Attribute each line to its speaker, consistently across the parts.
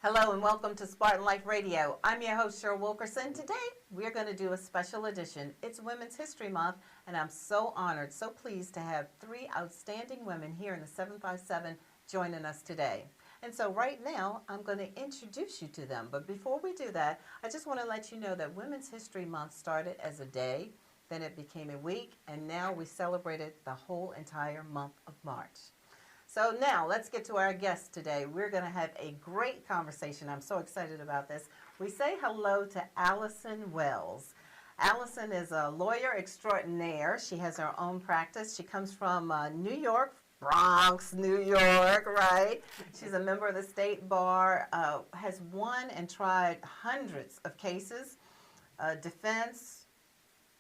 Speaker 1: Hello and welcome to Spartan Life Radio. I'm your host, Cheryl Wilkerson. Today, we're going to do a special edition. It's Women's History Month, and I'm so honored, so pleased to have three outstanding women here in the 757 joining us today. And so right now, I'm going to introduce you to them. But before we do that, I just want to let you know that Women's History Month started as a day, then it became a week, and now we celebrated the whole entire month of March. So now let's get to our guests today. We're going to have a great conversation. I'm so excited about this. We say hello to Allyson Wells. Allyson is a lawyer extraordinaire. She has her own practice. She comes from New York, Bronx, New York, right? She's a member of the state bar, has won and tried hundreds of cases, defense,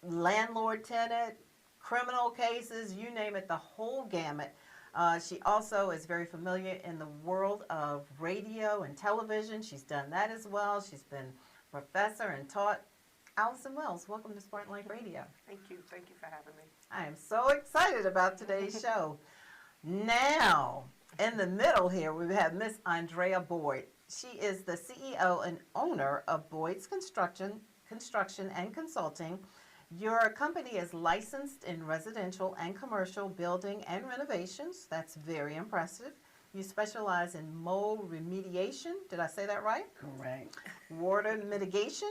Speaker 1: landlord-tenant, criminal cases, you name it, the whole gamut. She also is very familiar in the world of radio and television. She's done that as well. She's been a professor and taught. Allyson Wells, welcome to Spartan Life Radio.
Speaker 2: Thank you. Thank you for having me.
Speaker 1: I am so excited about today's show. Now, in the middle here, we have Miss Andrea Boyd. She is the CEO and owner of Boyd's Construction and Consulting. Your company is licensed in residential and commercial building and renovations. That's very impressive. You specialize in mold remediation. Did I say that right?
Speaker 3: Correct.
Speaker 1: Water mitigation,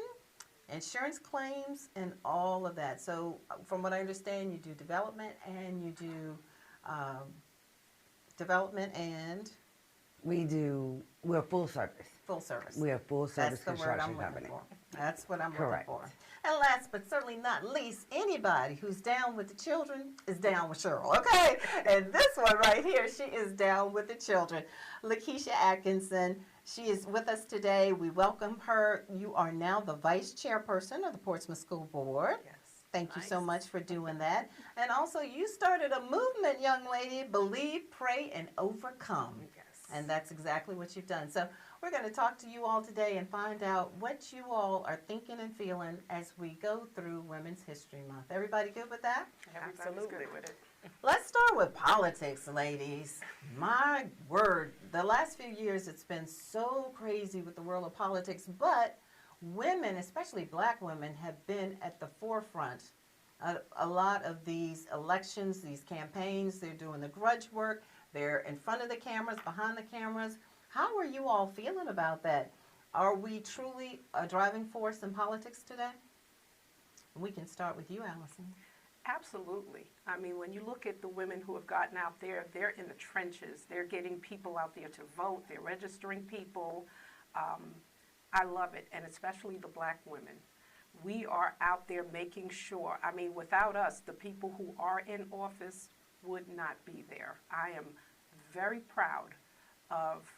Speaker 1: insurance claims, and all of that. So from what I understand, you do development and you do
Speaker 3: We're full service.
Speaker 1: Full service.
Speaker 3: We are full service
Speaker 1: That's the word I'm
Speaker 3: construction
Speaker 1: looking
Speaker 3: company.
Speaker 1: for. That's what I'm
Speaker 3: Correct.
Speaker 1: looking for. And last but certainly not least, anybody who's down with the children is down with Cheryl, okay? And this one right here, she is down with the children. Lakeisha Atkinson, she is with us today. We welcome her. You are now the vice chairperson of the Portsmouth School Board.
Speaker 2: Yes.
Speaker 1: Thank you so much for doing that. And also, you started a movement, young lady, Believe, Pray, and Overcome.
Speaker 2: Yes.
Speaker 1: And that's exactly what you've done. So we're going to talk to you all today and find out what you all are thinking and feeling as we go through Women's History Month. Everybody good with that?
Speaker 2: Everybody's good with it.
Speaker 1: Let's start with politics, ladies. My word, the last few years it's been so crazy with the world of politics, but women, especially black women, have been at the forefront. A lot of these elections, these campaigns, they're doing the grudge work. They're in front of the cameras, behind the cameras. How are you all feeling about that? Are we truly a driving force in politics today? We can start with you, Allyson.
Speaker 2: Absolutely. I mean, when you look at the women who have gotten out there, they're in the trenches. They're getting people out there to vote. They're registering people. I love it, and especially the black women. We are out there making sure, I mean, without us, the people who are in office would not be there. I am very proud of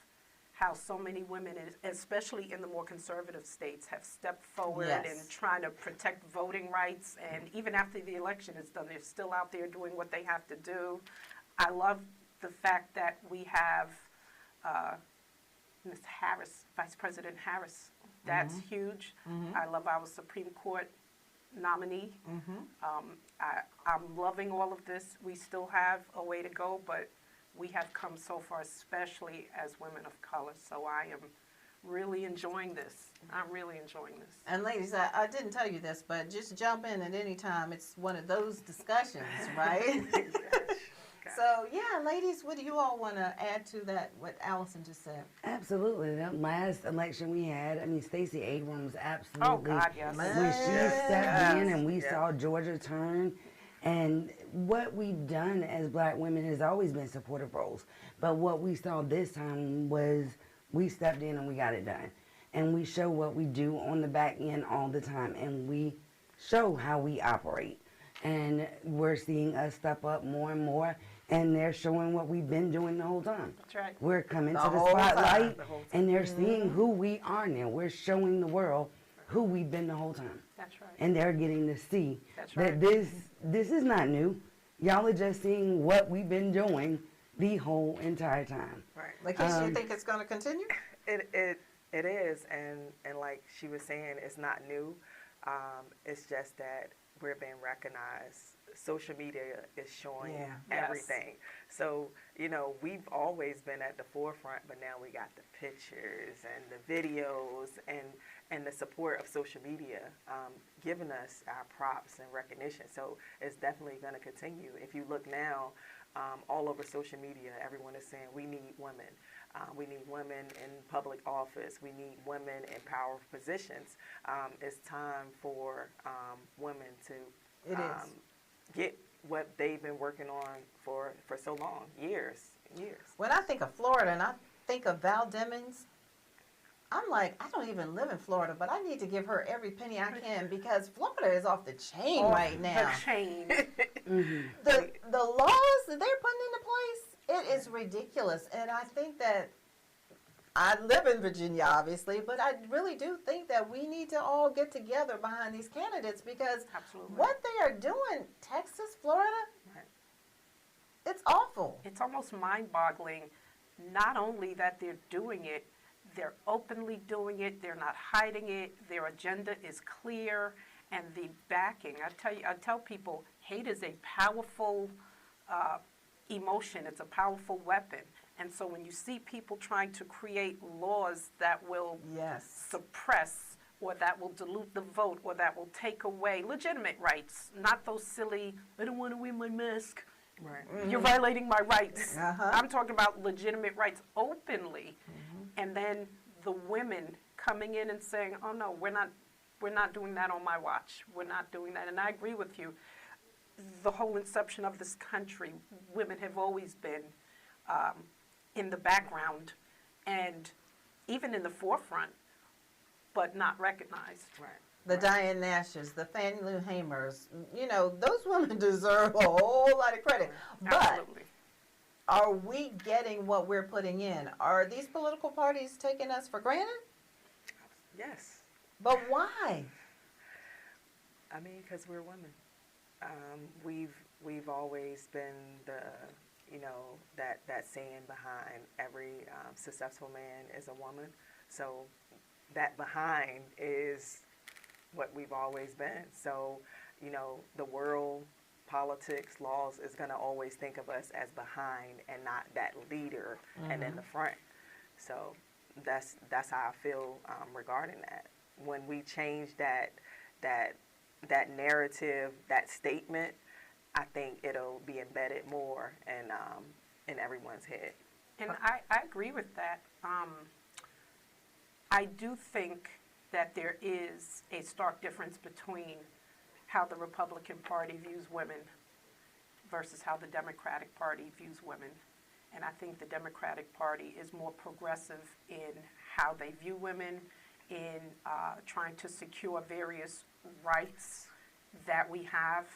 Speaker 2: how so many women, especially in the more conservative states, have stepped forward
Speaker 1: Yes.
Speaker 2: and trying to protect voting rights. And even after the election is done, they're still out there doing what they have to do. I love the fact that we have Ms. Harris, Vice President Harris. That's huge. I love our Supreme Court nominee. I'm loving all of this. We still have a way to go, but we have come so far, especially as women of color. So I am really enjoying this. I'm really enjoying this.
Speaker 1: And ladies, I didn't tell you this, but just jump in at any time. It's one of those discussions, right? So, yeah, ladies, what do you all want to add to that, what Allyson just said?
Speaker 3: Absolutely. That last election we had, I mean, Stacey Abrams, absolutely.
Speaker 2: Oh, God, yes.
Speaker 3: When she stepped in and we saw Georgia turn, and what we've done as black women has always been supportive roles. But what we saw this time was we stepped in and we got it done. And we show what we do on the back end all the time, and we show how we operate. And we're seeing us step up more and more, and they're showing what we've been doing the whole time.
Speaker 2: That's right.
Speaker 3: We're coming
Speaker 1: The
Speaker 3: to the
Speaker 1: whole time.
Speaker 3: spotlight,
Speaker 2: The whole time.
Speaker 3: and they're seeing who we are now. We're showing the world who we've been the whole time.
Speaker 2: That's right.
Speaker 3: And they're getting to see
Speaker 2: That's
Speaker 3: that
Speaker 2: right.
Speaker 3: this is not new. Y'all are just seeing what we've been doing the whole entire time.
Speaker 4: Right.
Speaker 1: Lakeisha, you think it's going to continue?
Speaker 4: It is, and like she was saying, it's not new. It's just that we're being recognized social media is showing
Speaker 1: Yeah.
Speaker 2: Yes.
Speaker 4: everything. So, you know, we've always been at the forefront, but now we got the pictures and the videos and the support of social media giving us our props and recognition. So it's definitely going to continue. If you look now, all over social media, everyone is saying we need women. We need women in public office. We need women in powerful positions. It's time for women to
Speaker 1: It is.
Speaker 4: get what they've been working on for so long, years.
Speaker 1: When I think of Florida and I think of Val Demings, I'm like, I don't even live in Florida, but I need to give her every penny I can because Florida is off the chain right now.
Speaker 2: The chain.
Speaker 1: The laws that they're putting into place, it is ridiculous. And I think that I live in Virginia, obviously, but I really do think that we need to all get together behind these candidates because
Speaker 2: Absolutely.
Speaker 1: what they are doing, Texas, Florida,
Speaker 4: Right.
Speaker 1: it's awful.
Speaker 2: It's almost mind-boggling, not only that they're doing it, they're openly doing it, they're not hiding it, their agenda is clear, and the backing. I tell people, hate is a powerful emotion, it's a powerful weapon. And so when you see people trying to create laws that will
Speaker 1: Yes.
Speaker 2: suppress or that will dilute the vote or that will take away legitimate rights, not those silly, I don't want to wear my mask.
Speaker 4: Right.
Speaker 2: You're violating my rights.
Speaker 1: Uh-huh.
Speaker 2: I'm talking about legitimate rights openly. And then the women coming in and saying, oh no, we're not doing that on my watch. We're not doing that. And I agree with you. The whole inception of this country, women have always been in the background and even in the forefront, but not recognized.
Speaker 4: Right.
Speaker 1: The Diane Nashes, the Fannie Lou Hamers, you know, those women deserve a whole lot of credit. But
Speaker 2: Absolutely.
Speaker 1: are we getting what we're putting in? Are these political parties taking us for granted?
Speaker 4: Yes.
Speaker 1: But why?
Speaker 4: I mean, because we're women. We've always been that saying behind every successful man is a woman. So that behind is what we've always been. So, you know, the world, politics, laws is going to always think of us as behind and not that leader and in the front. So that's how I feel regarding that. When we change that narrative, that statement, I think it'll be embedded more in everyone's head.
Speaker 2: And I agree with that. I do think that there is a stark difference between how the Republican Party views women versus how the Democratic Party views women. And I think the Democratic Party is more progressive in how they view women, in trying to secure various rights that we have.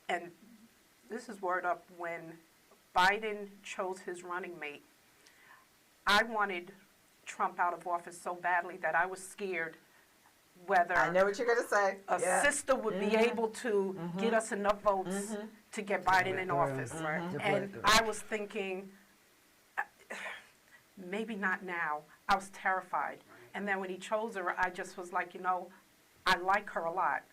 Speaker 2: And this is word up, when Biden chose his running mate, I wanted Trump out of office so badly that I was scared whether
Speaker 1: I know what you're going to say.
Speaker 2: a sister would be able to get us enough votes to get Biden in office. And I was thinking, maybe not now. I was terrified. And then when he chose her, I just was like, you know, I like her a lot.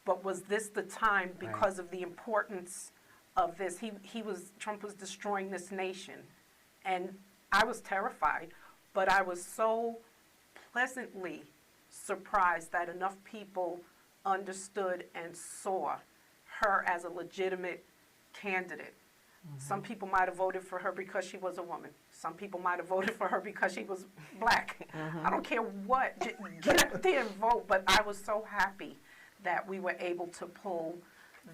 Speaker 2: But was this the time because of the importance of this? Trump was destroying this nation. And I was terrified. But I was so pleasantly surprised that enough people understood and saw her as a legitimate candidate. Some people might have voted for her because she was a woman. Some people might have voted for her because she was black. I don't care what. Get out there and vote. But I was so happy that we were able to pull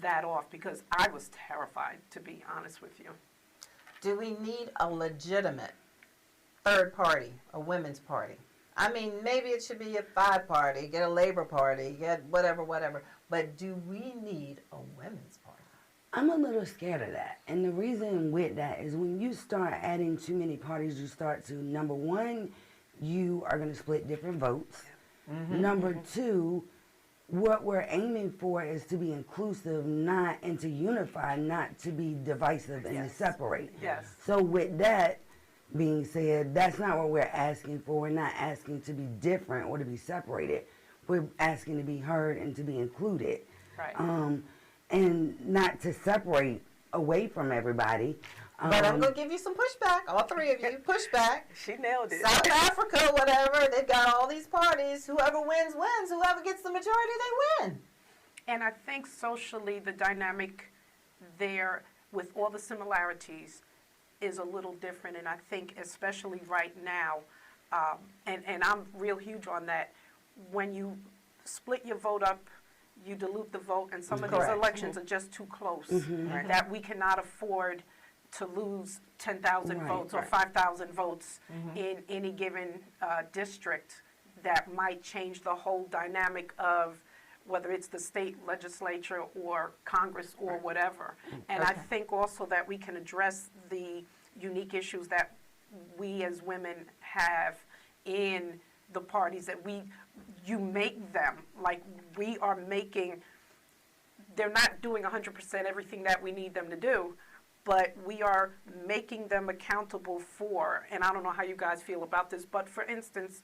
Speaker 2: that off because I was terrified, to be honest with you.
Speaker 1: Do we need a legitimate third party, a women's party? I mean, maybe it should be a five party, get a Labor Party, get whatever. But do we need a women's party?
Speaker 3: I'm a little scared of that. And the reason with that is when you start adding too many parties, you start to, number one, you are going to split different votes. Number two, what we're aiming for is to be inclusive, and to unify, not to be divisive and to separate.
Speaker 2: Yes.
Speaker 3: So with that being said, that's not what we're asking for. We're not asking to be different or to be separated. We're asking to be heard and to be included.
Speaker 2: Right.
Speaker 3: And not to separate away from everybody.
Speaker 1: But I'm going to give you some pushback. All three of you, pushback.
Speaker 4: She nailed it.
Speaker 1: South Africa, whatever, they've got all these parties. Whoever wins, wins. Whoever gets the majority, they win.
Speaker 2: And I think socially the dynamic there, with all the similarities, is a little different. And I think especially right now, and I'm real huge on that, when you split your vote up, you dilute the vote, and some of these elections are just too close, that we cannot afford to lose 10,000 votes or 5,000 votes in any given district that might change the whole dynamic of whether it's the state legislature or Congress or whatever. And I think also that we can address the unique issues that we as women have in the parties, that you make them, like we are making, they're not doing 100% everything that we need them to do, but we are making them accountable for, and I don't know how you guys feel about this, but for instance,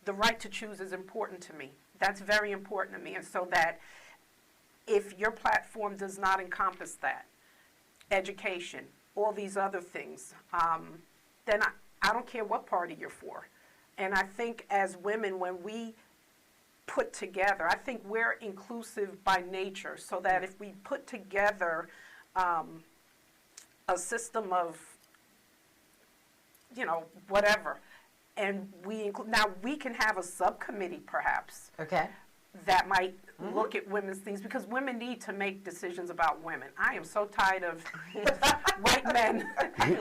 Speaker 2: the right to choose is important to me. That's very important to me. And so that if your platform does not encompass that, education, all these other things, then I don't care what party you're for. And I think as women, when we put together, I think we're inclusive by nature, so that if we put together a system of, whatever, and we include, now we can have a subcommittee perhaps that might look at women's things, because women need to make decisions about women. I am so tired of white men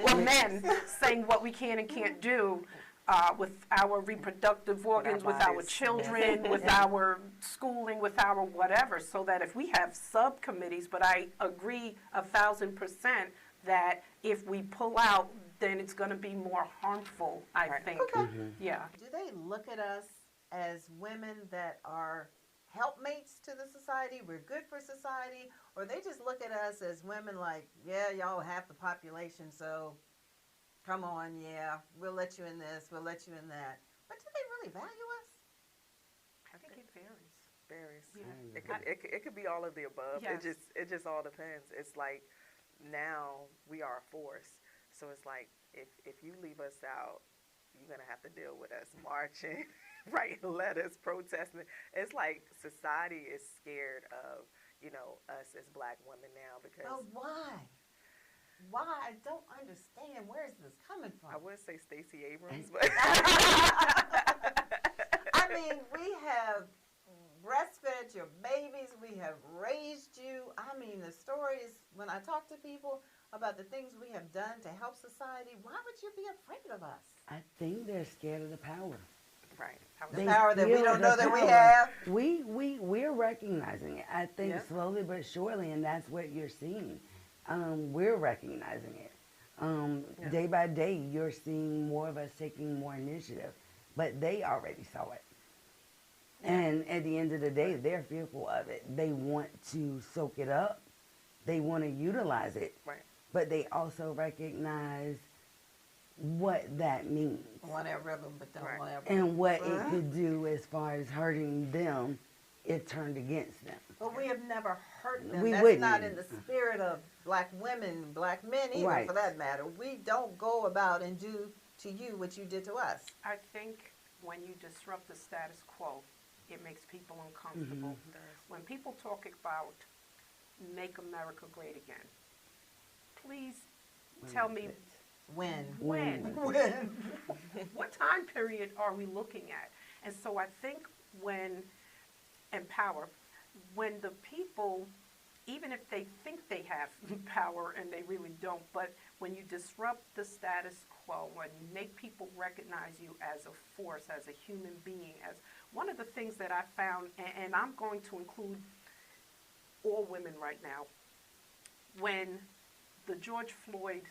Speaker 2: or men saying what we can and can't do with our reproductive organs, with our children, with our schooling, with our whatever, so that if we have subcommittees, but I agree 1,000% that if we pull out, then it's going to be more harmful, I think. Yeah.
Speaker 1: Do they look at us as women that are helpmates to the society, we're good for society, or they just look at us as women like, yeah, y'all half the population, so come on, yeah, we'll let you in this, we'll let you in that. But do they really value us?
Speaker 2: I think it varies.
Speaker 4: Varies.
Speaker 2: Yeah.
Speaker 4: It could be all of the above.
Speaker 2: Yes.
Speaker 4: It just all depends. It's like now we are a force. So it's like, if you leave us out, you're going to have to deal with us marching, writing letters, protesting. It's like society is scared of, us as black women now because...
Speaker 1: But why? Why? I don't understand. Where is this coming from?
Speaker 4: I would say Stacey Abrams, but...
Speaker 1: I mean, we have breastfed your babies. We have raised you. I mean, the stories, when I talk to people about the things we have done to help society, why would you be afraid of us?
Speaker 3: I think they're scared of the power.
Speaker 4: Right.
Speaker 1: The power that we don't know that we have.
Speaker 3: We're recognizing it. I think slowly but surely, and that's what you're seeing. We're recognizing it. Day by day, you're seeing more of us taking more initiative, but they already saw it. And at the end of the day, they're fearful of it. They want to soak it up. They want to utilize it.
Speaker 4: Right.
Speaker 3: But they also recognize what that means.
Speaker 1: Want every of them, but don't want every.
Speaker 3: And what it could do as far as hurting them if turned against them.
Speaker 1: But we have never hurt them.
Speaker 3: We
Speaker 1: That's
Speaker 3: wouldn't.
Speaker 1: not in the spirit of black women, black men either, for that matter. We don't go about and do to you what you did to us.
Speaker 2: I think when you disrupt the status quo, it makes people uncomfortable. When people talk about make America great again, please tell me
Speaker 1: When?
Speaker 2: What time period are we looking at? And so I think when the people, even if they think they have power and they really don't, but when you disrupt the status quo, when you make people recognize you as a force, as a human being, as one of the things that I found, and I'm going to include all women right now, when the George Floyd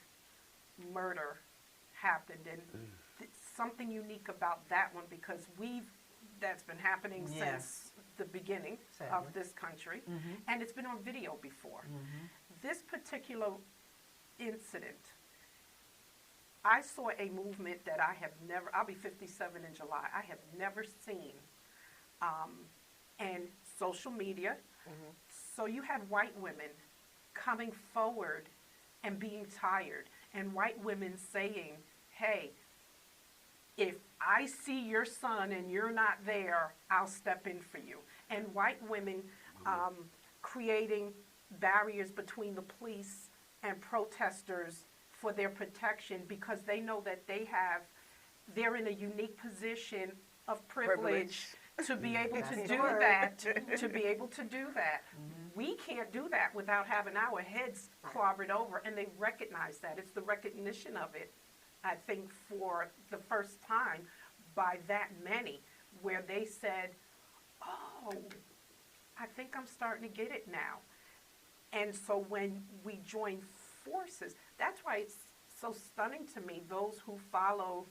Speaker 2: murder happened, and something unique about that one, because that's been happening since the beginning of this country, and it's been on video before. This particular incident, I saw a movement that I have never, I'll be 57 in July, I have never seen, and social media, So you had white women coming forward and being tired, and white women saying, hey, if I see your son and you're not there, I'll step in for you. And white women creating barriers between the police and protesters for their protection, because they know that they're in a unique position of privilege to be able to do that, to be able to do that. We can't do that without having our heads clobbered over, and they recognize that. It's the recognition of it, I think, for the first time by that many, where they said, oh, I think I'm starting to get it now. And so when we join forces, that's why it's so stunning to me, those who follow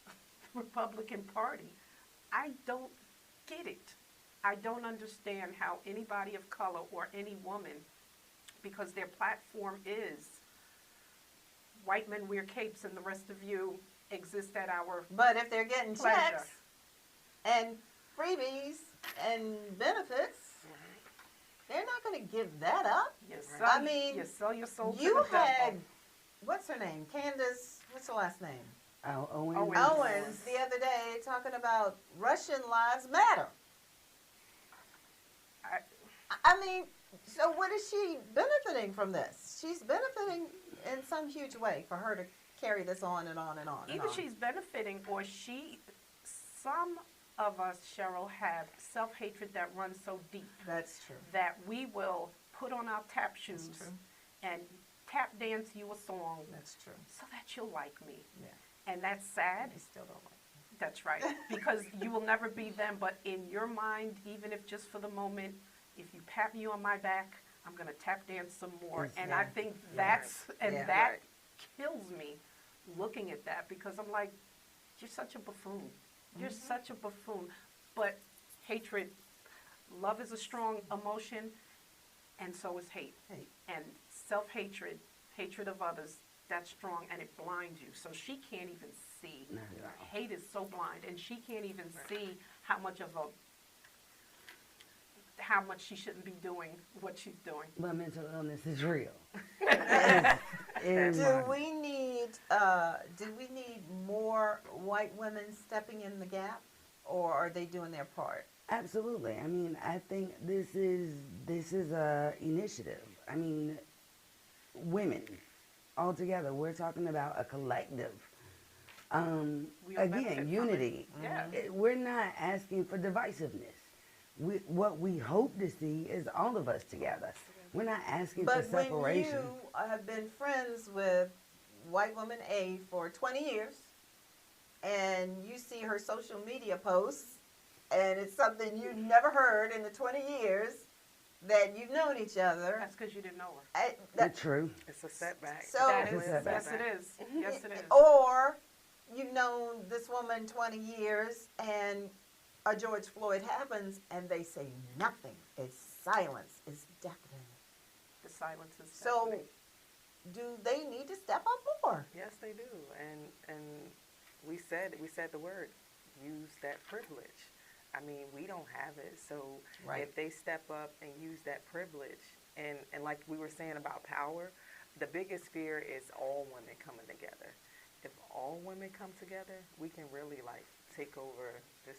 Speaker 2: the Republican Party. I don't get it. I don't understand how anybody of color or any woman, because their platform is white men wear capes and the rest of you exist at our
Speaker 1: But if they're getting
Speaker 2: pleasure.
Speaker 1: checks and freebies and benefits, they're not going to give that up.
Speaker 2: You
Speaker 1: I mean,
Speaker 2: you sell your soul to
Speaker 1: You
Speaker 2: the devil.
Speaker 1: had, what's her name? Candace, what's her last name?
Speaker 3: Owens.
Speaker 1: Owens the other day talking about Russian lives matter. I mean, so what is she benefiting from this? She's benefiting in some huge way for her to carry this on and on and on.
Speaker 2: Either she's benefiting or some of us, Cheryl, have self-hatred that runs so deep
Speaker 1: That's true.
Speaker 2: that we will put on our tap shoes
Speaker 1: That's true.
Speaker 2: and tap dance you a song
Speaker 1: That's true.
Speaker 2: so that you'll like me.
Speaker 1: Yeah.
Speaker 2: And that's sad.
Speaker 1: I still don't like
Speaker 2: That's right. Because you will never be them, but in your mind, even if just for the moment, if you pat me on my back, I'm going to tap dance some more. And I think that's,
Speaker 1: Yeah.
Speaker 2: that kills me looking at that, because I'm like, you're such a buffoon. You're such a buffoon. But hatred, love is a strong emotion, and so is hate.
Speaker 1: Hate.
Speaker 2: And self-hatred, hatred of others, that's strong, and it blinds you. So she can't even see.
Speaker 3: Not at all.
Speaker 2: Hate is so blind, and she can't even see how much she shouldn't be doing what she's doing.
Speaker 3: But mental illness is real.
Speaker 1: Do we need more white women stepping in the gap, or are they doing their part?
Speaker 3: Absolutely. I mean, I think this is a initiative. I mean, women all together. We're talking about a collective.
Speaker 2: We all benefit
Speaker 3: Again,
Speaker 2: from
Speaker 3: unity.
Speaker 2: it. Yeah.
Speaker 3: We're not asking for divisiveness. What we hope to see is all of us together. We're not asking for
Speaker 1: But when
Speaker 3: separation.
Speaker 1: you have been friends with white woman A for 20 years, and you see her social media posts, and it's something you've never heard in the 20 years that you've known each other.
Speaker 2: That's because you didn't know her.
Speaker 3: That's true.
Speaker 4: It's a setback.
Speaker 1: So-
Speaker 2: That
Speaker 3: It's
Speaker 2: is,
Speaker 3: a
Speaker 2: yes,
Speaker 3: setback.
Speaker 2: it is. Yes, it is.
Speaker 1: Or you've known this woman 20 years, and a George Floyd happens, and they say nothing. It's silence. It's deafening.
Speaker 2: The silence is
Speaker 1: So,
Speaker 2: deafening.
Speaker 1: do they need to step up more?
Speaker 4: Yes, they do. And we said the word, use that privilege. I mean, we don't have it. So
Speaker 1: Right.
Speaker 4: if they step up and use that privilege, and like we were saying about power, the biggest fear is all women coming together. If all women come together, we can really like take over this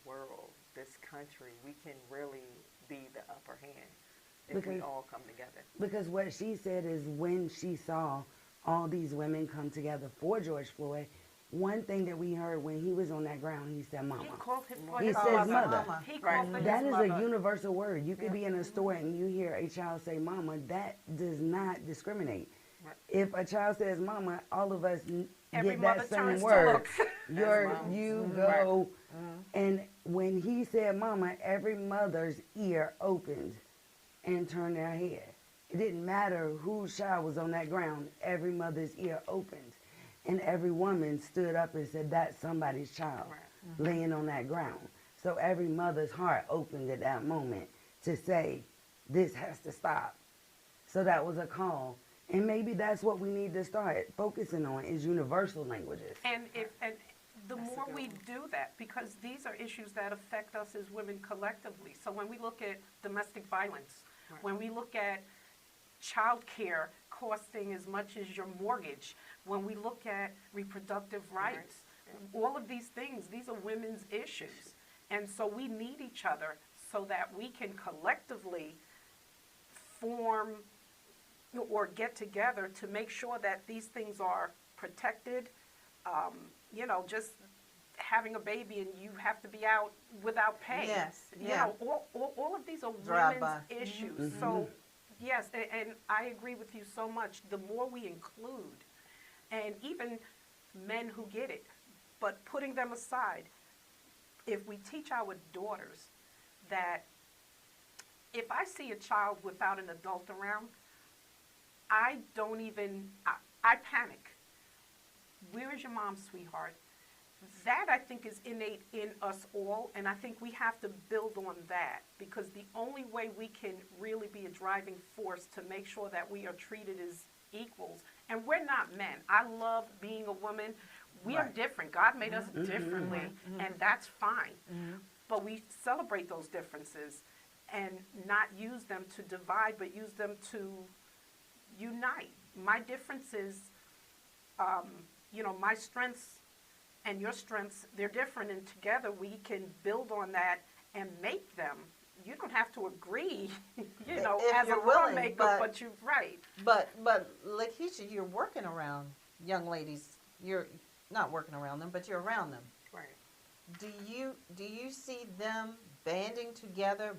Speaker 4: world, this country. We can really be the upper hand if we
Speaker 3: Because-
Speaker 4: all come together.
Speaker 3: Because what she said is when she saw all these women come together for George Floyd, one thing that we heard when he was on that ground, he said,
Speaker 2: He
Speaker 3: mama.
Speaker 2: called his
Speaker 3: He says mother.
Speaker 2: He called for
Speaker 3: That
Speaker 2: his
Speaker 3: is
Speaker 2: mother.
Speaker 3: a universal word. You could be in a store and you hear a child say mama. That does not discriminate.
Speaker 4: Right.
Speaker 3: If a child says mama, all of us
Speaker 2: Every
Speaker 3: get
Speaker 2: mother
Speaker 3: that same
Speaker 2: turns to
Speaker 3: word.
Speaker 2: look.
Speaker 3: You go. And when he said mama, every mother's ear opened and turned their head. It didn't matter whose child was on that ground. Every mother's ear opened. And every woman stood up and said, that's somebody's child laying on that ground. So every mother's heart opened at that moment to say, this has to stop. So that was a call. And maybe that's what we need to start focusing on is universal languages.
Speaker 2: And the more we do that, because these are issues that affect us as women collectively. So when we look at domestic violence,
Speaker 4: Right.
Speaker 2: When we look at child care costing as much as your mortgage, when we look at reproductive rights, all of these things, these are women's issues. And so we need each other so that we can collectively form or get together to make sure that these things are protected. You know, just having a baby and you have to be out without pay.
Speaker 1: Yes,
Speaker 2: You
Speaker 1: yeah.
Speaker 2: know, all of these are
Speaker 1: Drive
Speaker 2: women's
Speaker 1: by.
Speaker 2: issues. So, yes, and I agree with you so much. The more we include, and even men who get it, but putting them aside, if we teach our daughters that if I see a child without an adult around, I don't even, I panic. Where is your mom, sweetheart? That, I think, is innate in us all, and I think we have to build on that, because the only way we can really be a driving force to make sure that we are treated as equals, and we're not men. I love being a woman. We are
Speaker 1: Right.
Speaker 2: different. God made us differently, and that's fine. But we celebrate those differences and not use them to divide, but use them to unite. My differences, you know, my strengths and your strengths, they're different, and together we can build on that and make them. You don't have to agree, you know,
Speaker 1: If
Speaker 2: as a
Speaker 1: you're willing,
Speaker 2: lawmaker, but you're right.
Speaker 1: But Lakeisha, you're working around young ladies. You're not working around them, but you're around them.
Speaker 4: Right.
Speaker 1: Do you see them banding together,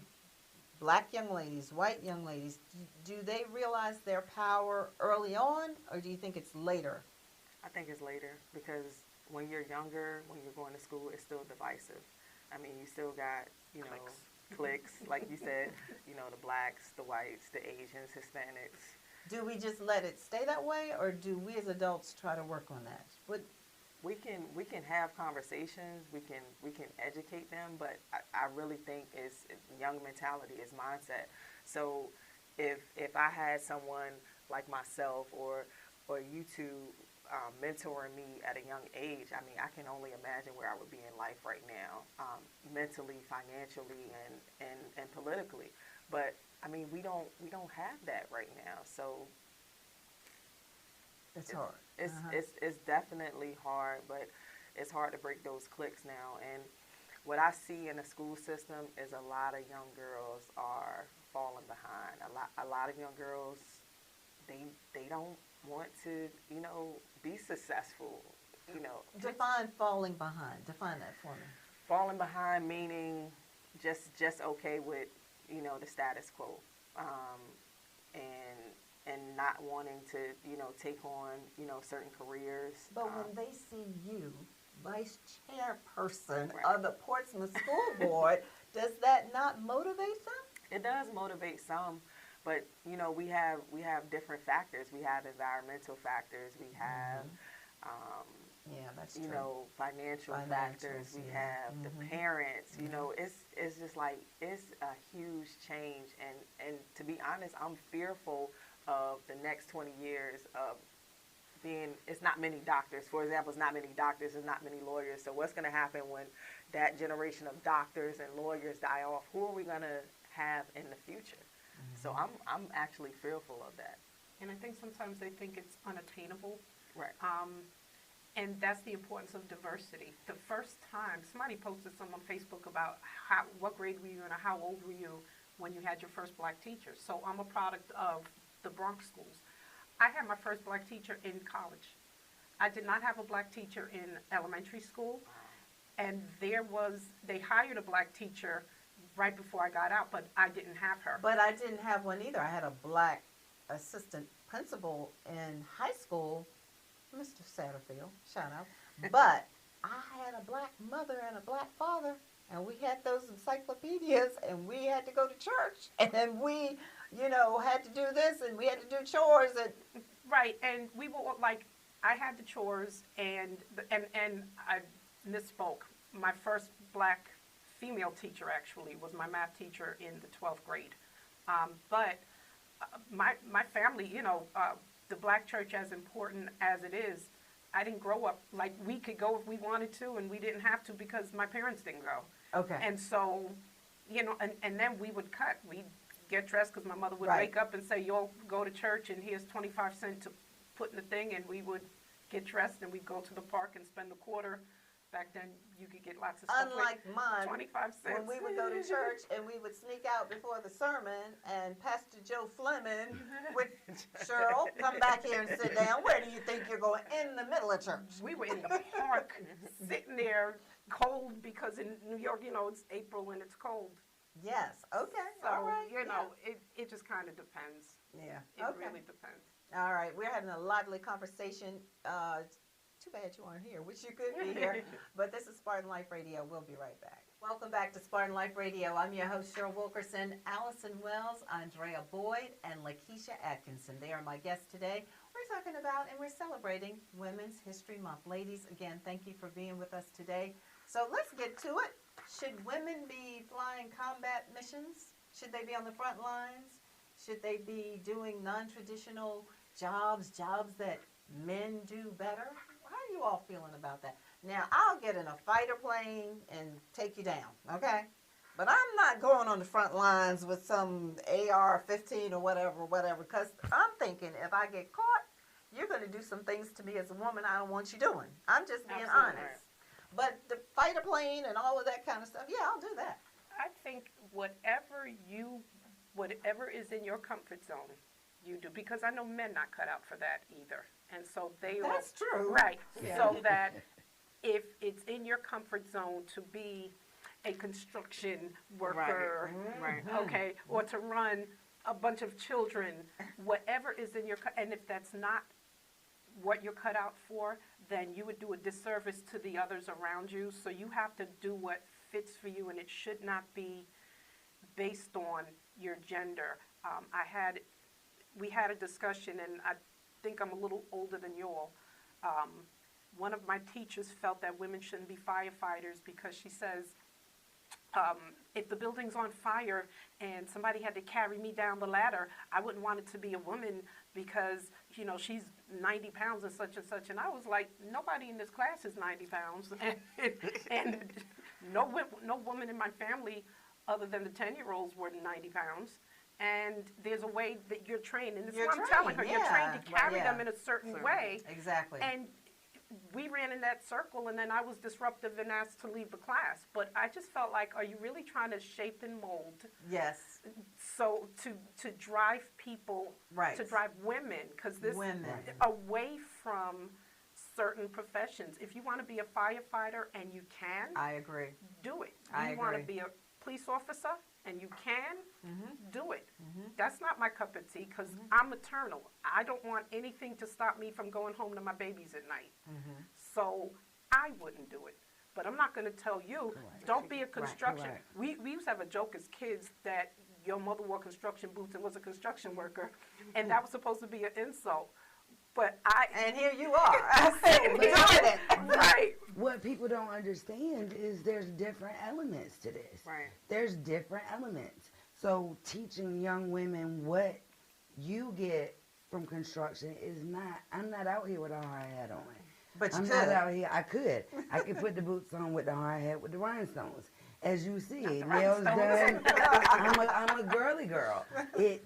Speaker 1: black young ladies, white young ladies? Do they realize their power early on, or do you think it's later?
Speaker 4: I think it's later, because when you're younger, when you're going to school, it's still divisive. I mean, you still got, you know, cliques, like you said, you know, the blacks, the whites, the Asians, Hispanics.
Speaker 1: Do we just let it stay that way, or do we as adults try to work on that?
Speaker 4: We can have conversations, we can educate them, but I really think it's young mentality, it's mindset. So if I had someone like myself or you two mentoring me at a young age, I mean, I can only imagine where I would be in life right now, mentally, financially, and politically. But I mean, we don't have that right now. So
Speaker 1: It's hard.
Speaker 4: It's definitely hard, but it's hard to break those cliques now. And what I see in the school system is a lot of young girls are falling behind. A lot of young girls, they don't want to, you know, be successful. You know,
Speaker 1: Define falling behind. Define that for me.
Speaker 4: falling behind meaning just okay with, you know, the status quo, and not wanting to, you know, take on, you know, certain careers.
Speaker 1: But when they see you, vice chairperson
Speaker 4: Right.
Speaker 1: of the Portsmouth School Board, does that not motivate them?
Speaker 4: It does motivate some, but you know, we have different factors. We have environmental factors. We have,
Speaker 1: Yeah, that's
Speaker 4: you
Speaker 1: true.
Speaker 4: know, financial factors.
Speaker 1: Financials,
Speaker 4: We
Speaker 1: yeah.
Speaker 4: have the parents. You know, it's just like it's a huge change. And to be honest, I'm fearful of the next 20 years of being. It's not many doctors. For example, it's not many doctors. There's not many lawyers. So what's going to happen when that generation of doctors and lawyers die off? Who are we going to have in the future? So I'm actually fearful of that.
Speaker 2: And I think sometimes they think it's unattainable.
Speaker 4: Right.
Speaker 2: And that's the importance of diversity. The first time, somebody posted something on Facebook about what grade were you in or how old were you when you had your first black teacher. So I'm a product of the Bronx schools. I had my first black teacher in college. I did not have a black teacher in elementary school. And they hired a black teacher right before I got out, but I didn't have her.
Speaker 1: But I didn't have one either. I had a black assistant principal in high school, Mr. Satterfield, shout out. But I had a black mother and a black father, and we had those encyclopedias, and we had to go to church, and we, you know, had to do this, and we had to do chores, and
Speaker 2: Right, and we were like, I had the chores, and I misspoke. My first black female teacher actually was my math teacher in the 12th grade. But my family, you know, the black church, as important as it is, I didn't grow up, like, we could go if we wanted to, and we didn't have to because my parents didn't go.
Speaker 1: okay.
Speaker 2: And so, you know, and then we would cut. We'd get dressed, because my mother would
Speaker 1: Right.
Speaker 2: wake up and say, "You'll go to church, and here's 25 cents to put in the thing," and we would get dressed, and we'd go to the park and spend a quarter. Back then, you could get lots of stuff.
Speaker 1: Unlike mine,
Speaker 2: 25 cents.
Speaker 1: when we would go to church and we would sneak out before the sermon, and Pastor Joe Fleming would, Cheryl, come back here and sit down. Where do you think you're going? In the middle of church.
Speaker 2: We were in the park, sitting there, cold, because in New York, it's April and it's cold.
Speaker 1: Yes, okay,
Speaker 2: So,
Speaker 1: all right.
Speaker 2: it just kind of depends.
Speaker 1: Yeah,
Speaker 2: It
Speaker 1: okay.
Speaker 2: really depends.
Speaker 1: All right, we're having a lively conversation. Too bad you aren't here, which you could be here. But this is Spartan Life Radio. We'll be right back. Welcome back to Spartan Life Radio. I'm your host, Cheryl Wilkerson, Allyson Wells, Andrea Boyd, and Lakeisha Atkinson. They are my guests today. We're talking about and we're celebrating Women's History Month. Ladies, again, thank you for being with us today. So let's get to it. Should women be flying combat missions? Should they be on the front lines? Should they be doing non-traditional jobs that men do better? How are you all feeling about that? Now, I'll get in a fighter plane and take you down, okay? But I'm not going on the front lines with some AR-15 or whatever, because I'm thinking if I get caught, you're going to do some things to me as a woman I don't want you doing. I'm just being
Speaker 2: Absolutely.
Speaker 1: honest. But the fighter plane and all of that kind of stuff, yeah, I'll do that.
Speaker 2: I think whatever is in your comfort zone, you do, because I know men not cut out for that either. And so
Speaker 1: That's true.
Speaker 2: Right.
Speaker 1: Yeah.
Speaker 2: So that if it's in your comfort zone to be a construction worker,
Speaker 4: Right.
Speaker 2: okay, or to run a bunch of children, whatever is in your, and if that's not what you're cut out for, then you would do a disservice to the others around you. So you have to do what fits for you, and it should not be based on your gender. We had a discussion, and I think I'm a little older than you all. One of my teachers felt that women shouldn't be firefighters because she says, if the building's on fire and somebody had to carry me down the ladder, I wouldn't want it to be a woman because, she's 90 pounds and such. And I was like, nobody in this class is 90 pounds. And no woman in my family other than the 10-year-olds were 90 pounds. And there's a way that you're trained. And this is what I'm telling her. You're trained to carry them in a certain way.
Speaker 1: Exactly.
Speaker 2: And we ran in that circle, and then I was disruptive and asked to leave the class. But I just felt like, are you really trying to shape and mold?
Speaker 1: Yes.
Speaker 2: So to drive people,
Speaker 1: Right.
Speaker 2: to drive women, because this
Speaker 1: Women.
Speaker 2: away from certain professions. If you want to be a firefighter and you can,
Speaker 1: I agree.
Speaker 2: do it.
Speaker 1: I
Speaker 2: You want to
Speaker 1: agree.
Speaker 2: be a police officer and you can,
Speaker 1: Mm-hmm.
Speaker 2: do it. That's not my cup of tea because I'm maternal. I don't want anything to stop me from going home to my babies at night.
Speaker 1: Mm-hmm.
Speaker 2: So I wouldn't do it. But I'm not going to tell you, don't be a construction.
Speaker 3: Correct.
Speaker 2: We used to have a joke as kids that your mother wore construction boots and was a construction worker, and that was supposed to be an insult. But
Speaker 1: And here you are. Doing it.
Speaker 2: right.
Speaker 3: What people don't understand is there's different elements to this.
Speaker 4: Right.
Speaker 3: There's different elements. So teaching young women what you get from construction is not, I'm not out here with a hard hat on.
Speaker 1: But you
Speaker 3: I'm
Speaker 1: could.
Speaker 3: not out here. I could put the boots on with the hard hat with the rhinestones. As you see, nails done. I'm a girly girl.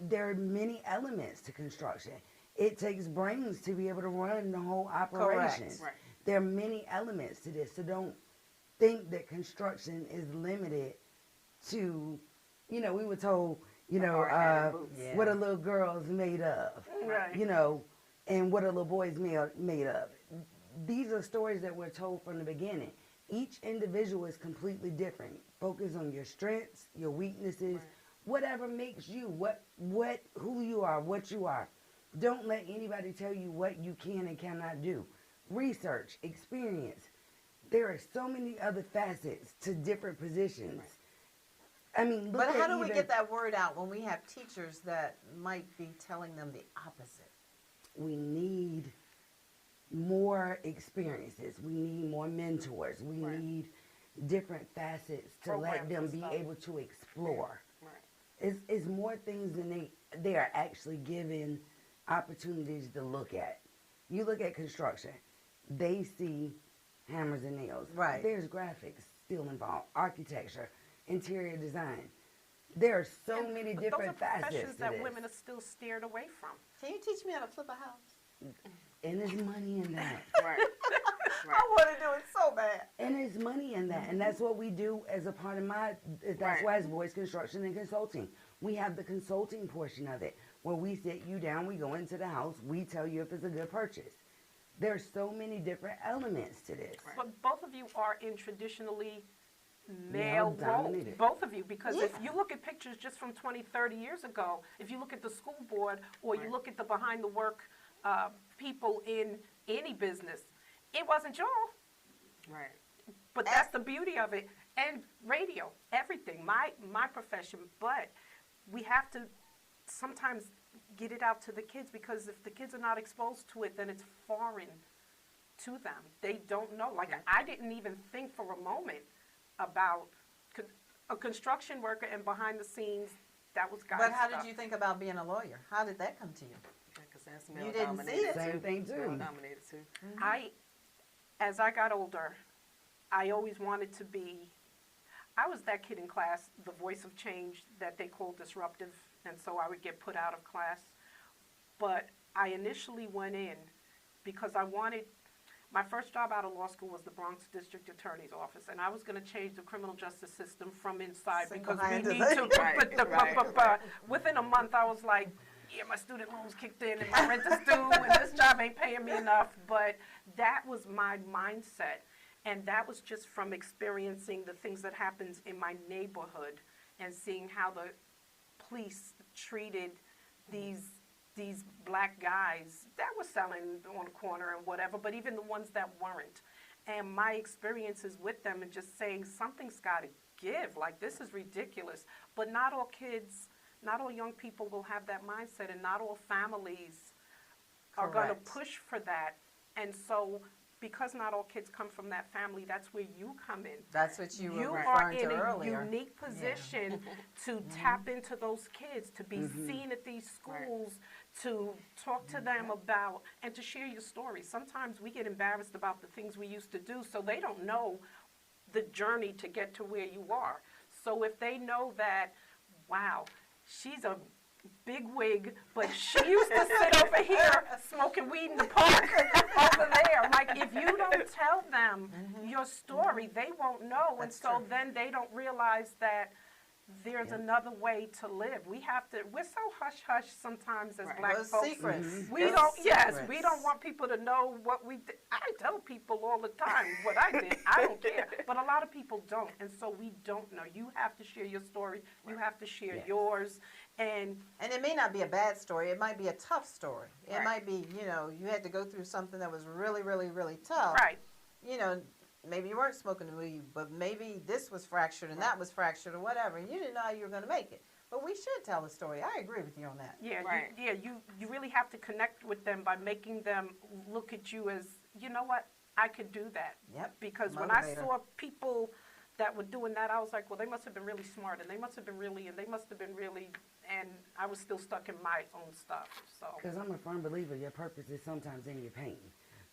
Speaker 3: There are many elements to construction. It takes brains to be able to run the whole operation.
Speaker 1: Correct.
Speaker 4: Right.
Speaker 3: There are many elements to this, so don't think that construction is limited to, we were told,
Speaker 4: hard-hatted boots.
Speaker 1: Yeah.
Speaker 3: what a little girl's made of,
Speaker 2: Right.
Speaker 3: and what a little boy's made of. These are stories that we're told from the beginning. Each individual is completely different. Focus on your strengths, your weaknesses, whatever makes you, who you are, what you are. Don't let anybody tell you what you can and cannot do. Research, experience. There are so many other facets to different positions. I mean, look
Speaker 1: But
Speaker 3: at
Speaker 1: how do we
Speaker 3: even-
Speaker 1: get that word out when we have teachers that might be telling them the opposite?
Speaker 3: We need more experiences. We need more mentors. We
Speaker 4: Right.
Speaker 3: need different facets to let
Speaker 2: Programs
Speaker 3: them
Speaker 2: and
Speaker 3: be
Speaker 2: stuff.
Speaker 3: able to explore.
Speaker 4: Right.
Speaker 3: It's more things than they are actually given opportunities to look at. You look at construction, they see hammers and nails.
Speaker 1: Right.
Speaker 3: There's graphics still involved, architecture, interior design. There are so
Speaker 2: And
Speaker 3: many
Speaker 2: those
Speaker 3: different
Speaker 2: are professions
Speaker 3: facets to
Speaker 2: that
Speaker 3: this.
Speaker 2: women are still steered away from.
Speaker 1: Can you teach me how to flip a house?
Speaker 3: And there's money in that.
Speaker 4: Right.
Speaker 1: I
Speaker 4: Right.
Speaker 1: want to do it so bad.
Speaker 3: And there's money in that. And that's what we do as a part of that's
Speaker 4: Right.
Speaker 3: why it's voice construction and consulting. We have the consulting portion of it where we sit you down, we go into the house, we tell you if it's a good purchase. There's so many different elements to this.
Speaker 2: But both of you are in traditionally
Speaker 3: Male
Speaker 2: male roles,
Speaker 3: dominated.
Speaker 2: both of you, because if
Speaker 1: Yeah.
Speaker 2: you look at pictures just from 20, 30 years ago, if you look at the school board or you
Speaker 4: Right.
Speaker 2: look at the behind the work people in any business, it wasn't y'all.
Speaker 4: Right.
Speaker 2: But that's the beauty of it. And radio, everything, my profession. But we have to sometimes get it out to the kids, because if the kids are not exposed to it, then it's foreign to them. They don't know. Like, I didn't even think for a moment about a construction worker and behind the scenes, that was guys'
Speaker 1: But how
Speaker 2: stuff.
Speaker 1: did you think about being a lawyer? How did that come to you?
Speaker 4: Because that's
Speaker 1: You
Speaker 4: male
Speaker 1: didn't see
Speaker 4: dominated
Speaker 1: it.
Speaker 3: Same thing
Speaker 4: It's
Speaker 3: too.
Speaker 4: male dominated too.
Speaker 2: As I got older, I always wanted to be, I was that kid in class, the voice of change that they call disruptive, and so I would get put out of class. But I initially went in because I wanted, my first job out of law school was the Bronx District Attorney's Office, and I was going to change the criminal justice system from inside because we need to.
Speaker 4: Right.
Speaker 2: Within a month, I was like, yeah, my student loans kicked in and my rent is due and this job ain't paying me enough. But that was my mindset, and that was just from experiencing the things that happens in my neighborhood and seeing how the police treated these black guys that were selling on the corner and whatever, but even the ones that weren't. And my experiences with them and just saying something's got to give. Like, this is ridiculous. But not all kids, not all young people will have that mindset, and not all families are going to
Speaker 1: Correct.
Speaker 2: push for that. And so, because not all kids come from that family, that's where you come in.
Speaker 1: That's what you were
Speaker 2: You are
Speaker 1: referring
Speaker 2: in
Speaker 1: to
Speaker 2: a
Speaker 1: earlier.
Speaker 2: unique position to tap into those kids, to be seen at these schools, to talk to them about, and to share your story. Sometimes we get embarrassed about the things we used to do, so they don't know the journey to get to where you are. So if they know that, wow, she's a big wig, but she used to sit over here smoking weed in the park over there. Like, if you don't tell them your story, they won't know.
Speaker 1: That's
Speaker 2: and so
Speaker 1: true.
Speaker 2: then they don't realize that there's another way to live. We're so hush-hush sometimes as
Speaker 4: Right.
Speaker 2: black
Speaker 1: Those
Speaker 2: folks.
Speaker 1: secrets.
Speaker 2: We
Speaker 1: Those
Speaker 2: don't, yes,
Speaker 1: secrets.
Speaker 2: we don't want people to know what we did. I tell people all the time what I did. I don't care. But a lot of people don't, and so we don't know. You have to share your story. You have to share
Speaker 3: Yes.
Speaker 2: yours. And
Speaker 1: And it may not be a bad story. It might be a tough story. It
Speaker 2: Right.
Speaker 1: might be, you had to go through something that was really, really, really tough.
Speaker 2: right,
Speaker 1: Maybe you weren't smoking the weed, but maybe this was fractured and that was fractured or whatever, and you didn't know how you were going to make it. But we should tell the story. I agree with you on that.
Speaker 2: yeah,
Speaker 4: Right.
Speaker 2: you really have to connect with them by making them look at you as, you know what, I could do that.
Speaker 1: Yep.
Speaker 2: Because when I
Speaker 1: Motivator.
Speaker 2: saw people that were doing that, I was like, well, they must have been really smart, and they must have been really, and I was still stuck in my own stuff. So
Speaker 3: Because I'm a firm believer your purpose is sometimes in your pain.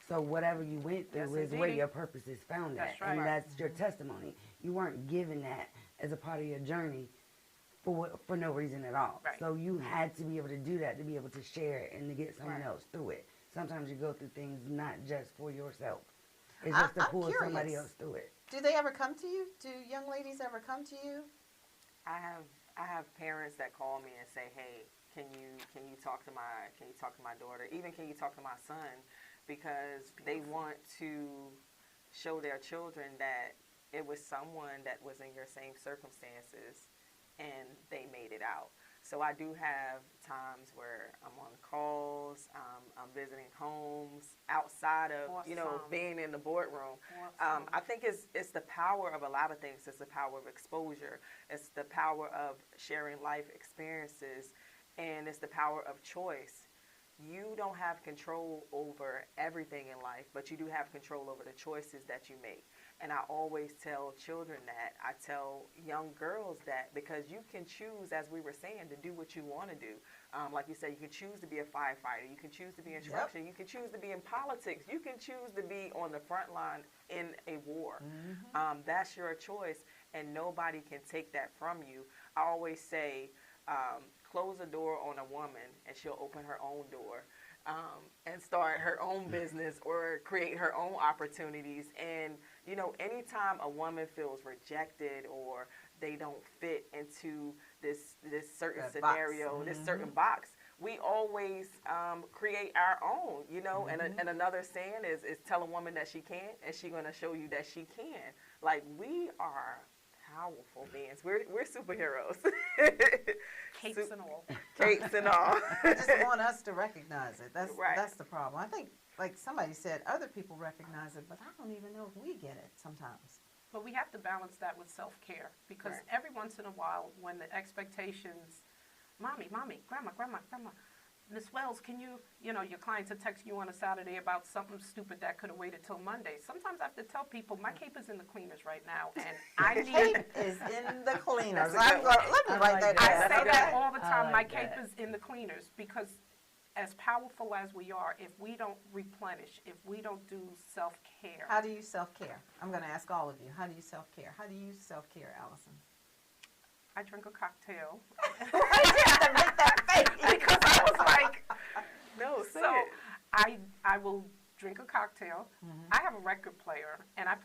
Speaker 3: So whatever you went through
Speaker 2: Yes,
Speaker 3: is where
Speaker 2: indeed.
Speaker 3: your purpose is found
Speaker 2: That's
Speaker 3: at.
Speaker 2: right.
Speaker 3: And that's your testimony. You weren't given that as a part of your journey for no reason at all.
Speaker 2: Right.
Speaker 3: So you had to be able to do that to be able to share it and to get someone
Speaker 4: Right.
Speaker 3: else through it. Sometimes you go through things not just for yourself. It's
Speaker 1: I-
Speaker 3: just to
Speaker 1: I'm
Speaker 3: pull somebody
Speaker 1: curious.
Speaker 3: else through it.
Speaker 1: Do they ever come to you? Do young ladies ever come to you?
Speaker 4: I have parents that call me and say, "Hey, can you talk to my daughter? Even can you talk to my son?" Because they want to show their children that it was someone that was in your same circumstances and they made it out. So I do have times where I'm on calls, I'm visiting homes outside of
Speaker 2: Awesome.
Speaker 4: being in the boardroom.
Speaker 2: Awesome.
Speaker 4: I think it's the power of a lot of things. It's the power of exposure. It's the power of sharing life experiences, and it's the power of choice. you don't have control over everything in life, but you do have control over the choices that you make. And I always tell children that. I tell young girls that, because you can choose, as we were saying, to do what you want to do. Like you said, you can choose to be a firefighter. You can choose to be in construction. You can choose to be in politics. You can choose to be on the front line in a war. That's your choice, and nobody can take that from you. I always say, close a door on a woman, and she'll open her own door. And start her own business or create her own opportunities. And, you know, anytime a woman feels rejected or they don't fit into this certain
Speaker 1: That
Speaker 4: scenario,
Speaker 1: box.
Speaker 4: this certain box, we always create our own, you know. And another saying is tell a woman that she can't, and she's going to show you that she can. Like, we are powerful beings. We're superheroes.
Speaker 2: Capes and all.
Speaker 4: Capes and all.
Speaker 1: I just want us to recognize it. That's
Speaker 4: Right.
Speaker 1: that's the problem. I think, like somebody said, other people recognize it, but I don't even know if we get it sometimes.
Speaker 2: But we have to balance that with self-care, because
Speaker 4: Right.
Speaker 2: every once in a while, when the expectations, mommy, grandma, Miss Wells, can you know, your clients are texting you on a Saturday about something stupid that could have waited till Monday. Sometimes I have to tell people, my cape is in the cleaners right now, and I need
Speaker 1: Cape is in the cleaners.
Speaker 4: That's a good one.
Speaker 1: Let me write that
Speaker 3: I
Speaker 1: down.
Speaker 2: I say
Speaker 1: okay?
Speaker 2: that all the
Speaker 3: I
Speaker 2: time.
Speaker 3: like
Speaker 2: My cape
Speaker 3: that.
Speaker 2: is in the cleaners, because as powerful as we are, if we don't replenish, if we don't do self-care.
Speaker 1: How do you self-care? I'm going to ask all of you. How do you self-care? How do you self-care, Allyson?
Speaker 2: I drink a cocktail.
Speaker 1: Why did you have to make that face?
Speaker 2: Because I was like,
Speaker 4: No, say
Speaker 2: so
Speaker 4: it.
Speaker 2: I will drink a cocktail. I have a record player, and I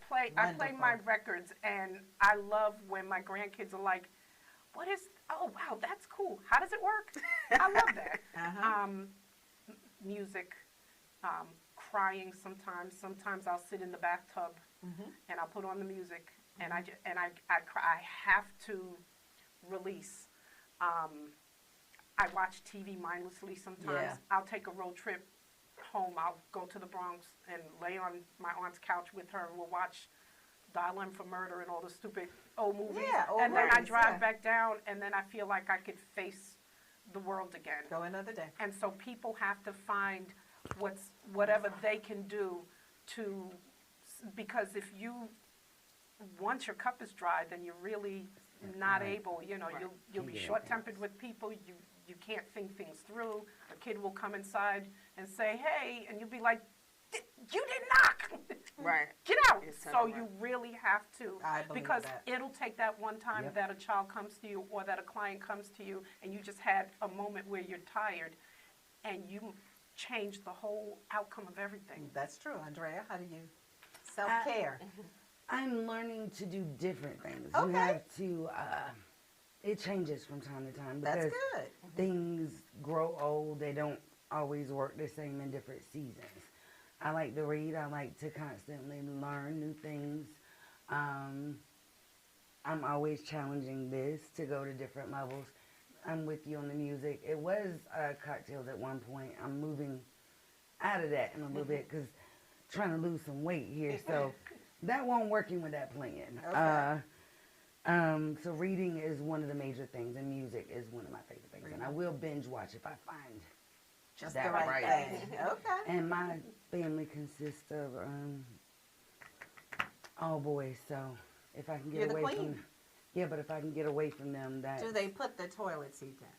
Speaker 2: play
Speaker 1: Wonderful.
Speaker 2: my records, and I love when my grandkids are like, "What is? Oh wow, that's cool. How does it work?" I love that. Music, crying sometimes. Sometimes I'll sit in the bathtub and I'll put on the music, and I cry. I have to release. I watch TV mindlessly sometimes.
Speaker 1: Yeah.
Speaker 2: I'll take a road trip home. I'll go to the Bronx and lay on my aunt's couch with her, and we'll watch Dial M for Murder and all the stupid old movies.
Speaker 1: Yeah, old
Speaker 2: and then I
Speaker 1: movies,
Speaker 2: drive
Speaker 1: yeah.
Speaker 2: back down, and then I feel like I could face the world again.
Speaker 1: Go another day.
Speaker 2: And so people have to find whatever they can do to, because if you, once your cup is dry, then you're really not able, you know, you'll be short-tempered with people, you can't think things through. A kid will come inside and say, hey, and you'll be like, you did knock.
Speaker 4: Right.
Speaker 2: Get out.
Speaker 4: It's
Speaker 2: So
Speaker 4: time,
Speaker 2: you
Speaker 4: right.
Speaker 2: really have to,
Speaker 1: I believe
Speaker 2: because
Speaker 1: that.
Speaker 2: it'll take that one time
Speaker 3: Yep.
Speaker 2: that a child comes to you or that a client comes to you and you just had a moment where you're tired and you change the whole outcome of everything.
Speaker 1: That's true. Andrea, how do you self-care?
Speaker 3: I'm learning to do different things.
Speaker 1: Okay.
Speaker 3: You have to, it changes from time to time
Speaker 1: That's
Speaker 3: because
Speaker 1: good.
Speaker 3: things grow old. They don't always work the same in different seasons. I like to read. I like to constantly learn new things. I'm always challenging this to go to different levels. I'm with you on the music. It was cocktails at one point. I'm moving out of that in a little bit because trying to lose some weight here. So that won't working with that playing.
Speaker 1: Okay.
Speaker 3: So reading is one of the major things, and music is one of my favorite things. And I will binge watch if I find
Speaker 1: Just
Speaker 3: that
Speaker 1: the right
Speaker 3: right.
Speaker 1: thing. Okay.
Speaker 3: And my family consists of all boys, so if I can get
Speaker 1: You're the
Speaker 3: away
Speaker 1: queen.
Speaker 3: from, yeah, but if I can get away from them, that.
Speaker 1: Do they put the toilet seat down?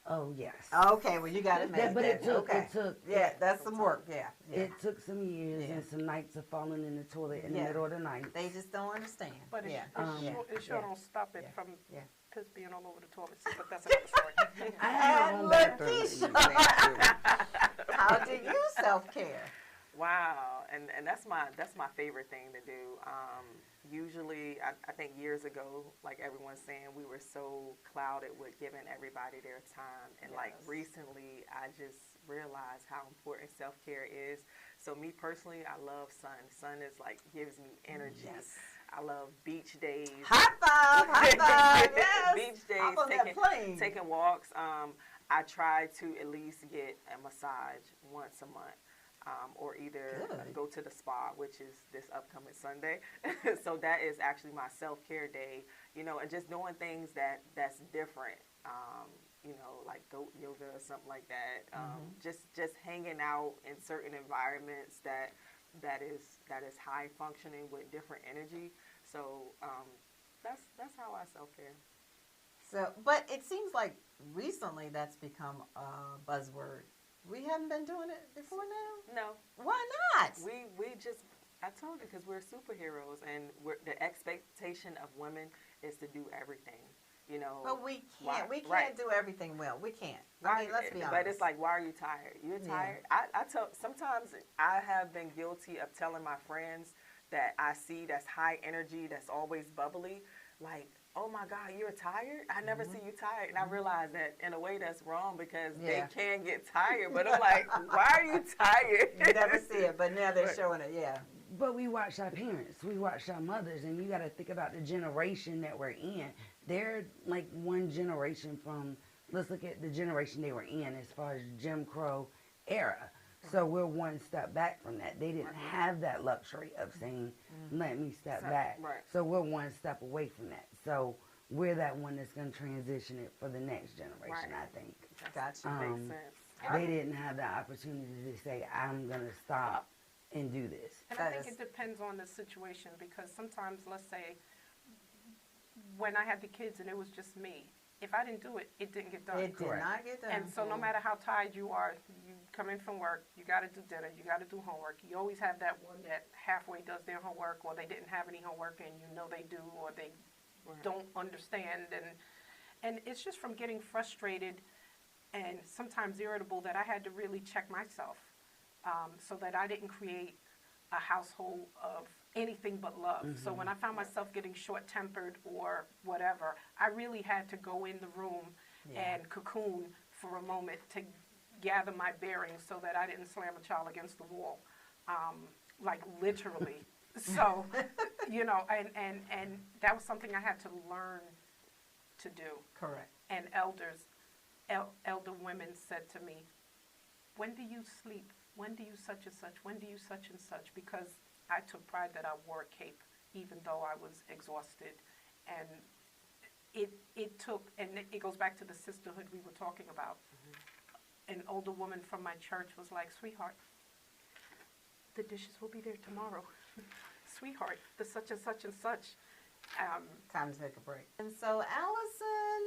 Speaker 3: Oh yes.
Speaker 1: Okay, well you got to make
Speaker 3: But
Speaker 1: that.
Speaker 3: it took.
Speaker 1: Okay.
Speaker 3: It took.
Speaker 1: Yeah, that's some work. Yeah. Yeah.
Speaker 3: It took some years
Speaker 1: Yeah.
Speaker 3: and some nights of falling in the toilet in
Speaker 1: Yeah.
Speaker 3: the middle of the night.
Speaker 1: They just don't understand.
Speaker 2: But
Speaker 1: yeah.
Speaker 2: it sure
Speaker 1: Yeah.
Speaker 2: don't stop it
Speaker 1: Yeah.
Speaker 2: from
Speaker 1: Yeah.
Speaker 2: piss being all over the toilet seat, but that's another story.
Speaker 3: I have my
Speaker 1: And
Speaker 3: own bathroom.
Speaker 1: Lakeisha. How do you self-care?
Speaker 4: Wow, and that's my favorite thing to do. Usually, I think years ago, like everyone's saying, we were so clouded with giving everybody their time, and like
Speaker 1: Yes.
Speaker 4: recently, I just realized how important self-care is. So me personally, I love sun. Sun is like gives me energy.
Speaker 1: Yes.
Speaker 4: I love beach days.
Speaker 1: High five, high five, yes.
Speaker 4: Beach days,
Speaker 1: Hop on that plane.
Speaker 4: taking walks. I try to at least get a massage once a month. Or either
Speaker 1: Good.
Speaker 4: go to the spa, which is this upcoming Sunday. So that is actually my self-care day, you know, and just doing things that's different. like goat yoga or something like that. Just hanging out in certain environments that is high functioning with different energy. So that's how I self-care.
Speaker 1: So, but it seems like recently that's become a buzzword. We haven't been doing it before now?
Speaker 4: No.
Speaker 1: Why not?
Speaker 4: We just, I told you, because we're superheroes, and the expectation of women is to do everything.
Speaker 1: But we can't.
Speaker 4: Why?
Speaker 1: We can't
Speaker 4: Right.
Speaker 1: do everything well. We can't. I mean, let's be honest.
Speaker 4: But it's like, why are you tired? You're tired. Sometimes I have been guilty of telling my friends that I see that's high energy, that's always bubbly, like, oh my God, you're tired? I never see you tired. And I realize that in a way that's wrong, because they can get tired. But I'm like, why are you tired?
Speaker 1: You never see it, but now they're showing it,
Speaker 3: But we watch our parents, we watch our mothers, and you got to think about the generation that we're in. They're like one generation from, let's look at the generation they were in as far as Jim Crow era. So we're one step back from that. They didn't have that luxury of saying, let me step back.
Speaker 4: Right.
Speaker 3: So we're one step away from that. So we're that one that's going to transition it for the next generation, I think.
Speaker 1: Gotcha.
Speaker 4: Makes sense.
Speaker 3: They didn't have the opportunity to say, I'm going to stop and do this.
Speaker 2: And I think it depends on the situation, because sometimes, let's say, when I had the kids and it was just me, if I didn't do it, it didn't get done.
Speaker 1: It did not get done.
Speaker 2: And so no matter how tired you are, you come in from work, you got to do dinner, you got to do homework. You always have that one that halfway does their homework, or they didn't have any homework and you know they do, or they don't understand. And it's just from getting frustrated and sometimes irritable that I had to really check myself, so that I didn't create a household of anything but love. So when I found myself getting short-tempered or whatever, I really had to go in the room and cocoon for a moment to gather my bearings so that I didn't slam a child against the wall, like literally. So, and that was something I had to learn to do.
Speaker 1: Correct.
Speaker 2: And elder women said to me, when do you sleep? When do you such and such? When do you such and such? Because I took pride that I wore a cape, even though I was exhausted. And it took, and it goes back to the sisterhood we were talking about. An older woman from my church was like, sweetheart, the dishes will be there tomorrow. Sweetheart, the such and such and such.
Speaker 1: Time to take a break. And so, Allyson,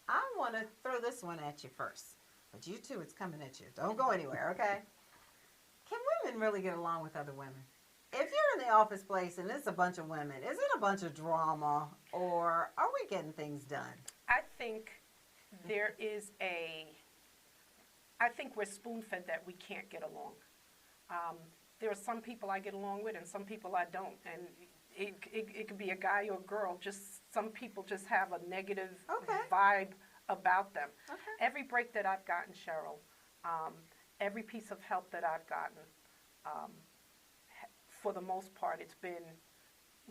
Speaker 1: I want to throw this one at you first. But you too, it's coming at you. Don't go anywhere, okay? Can women really get along with other women? If you're in the office place and it's a bunch of women, is it a bunch of drama, or are we getting things done?
Speaker 2: I think there is I think we're spoon-fed that we can't get along. There are some people I get along with and some people I don't. And it could be a guy or a girl. Just some people just have a negative vibe about them.
Speaker 1: Okay.
Speaker 2: Every break that I've gotten, Cheryl, every piece of help that I've gotten, for the most part, it's been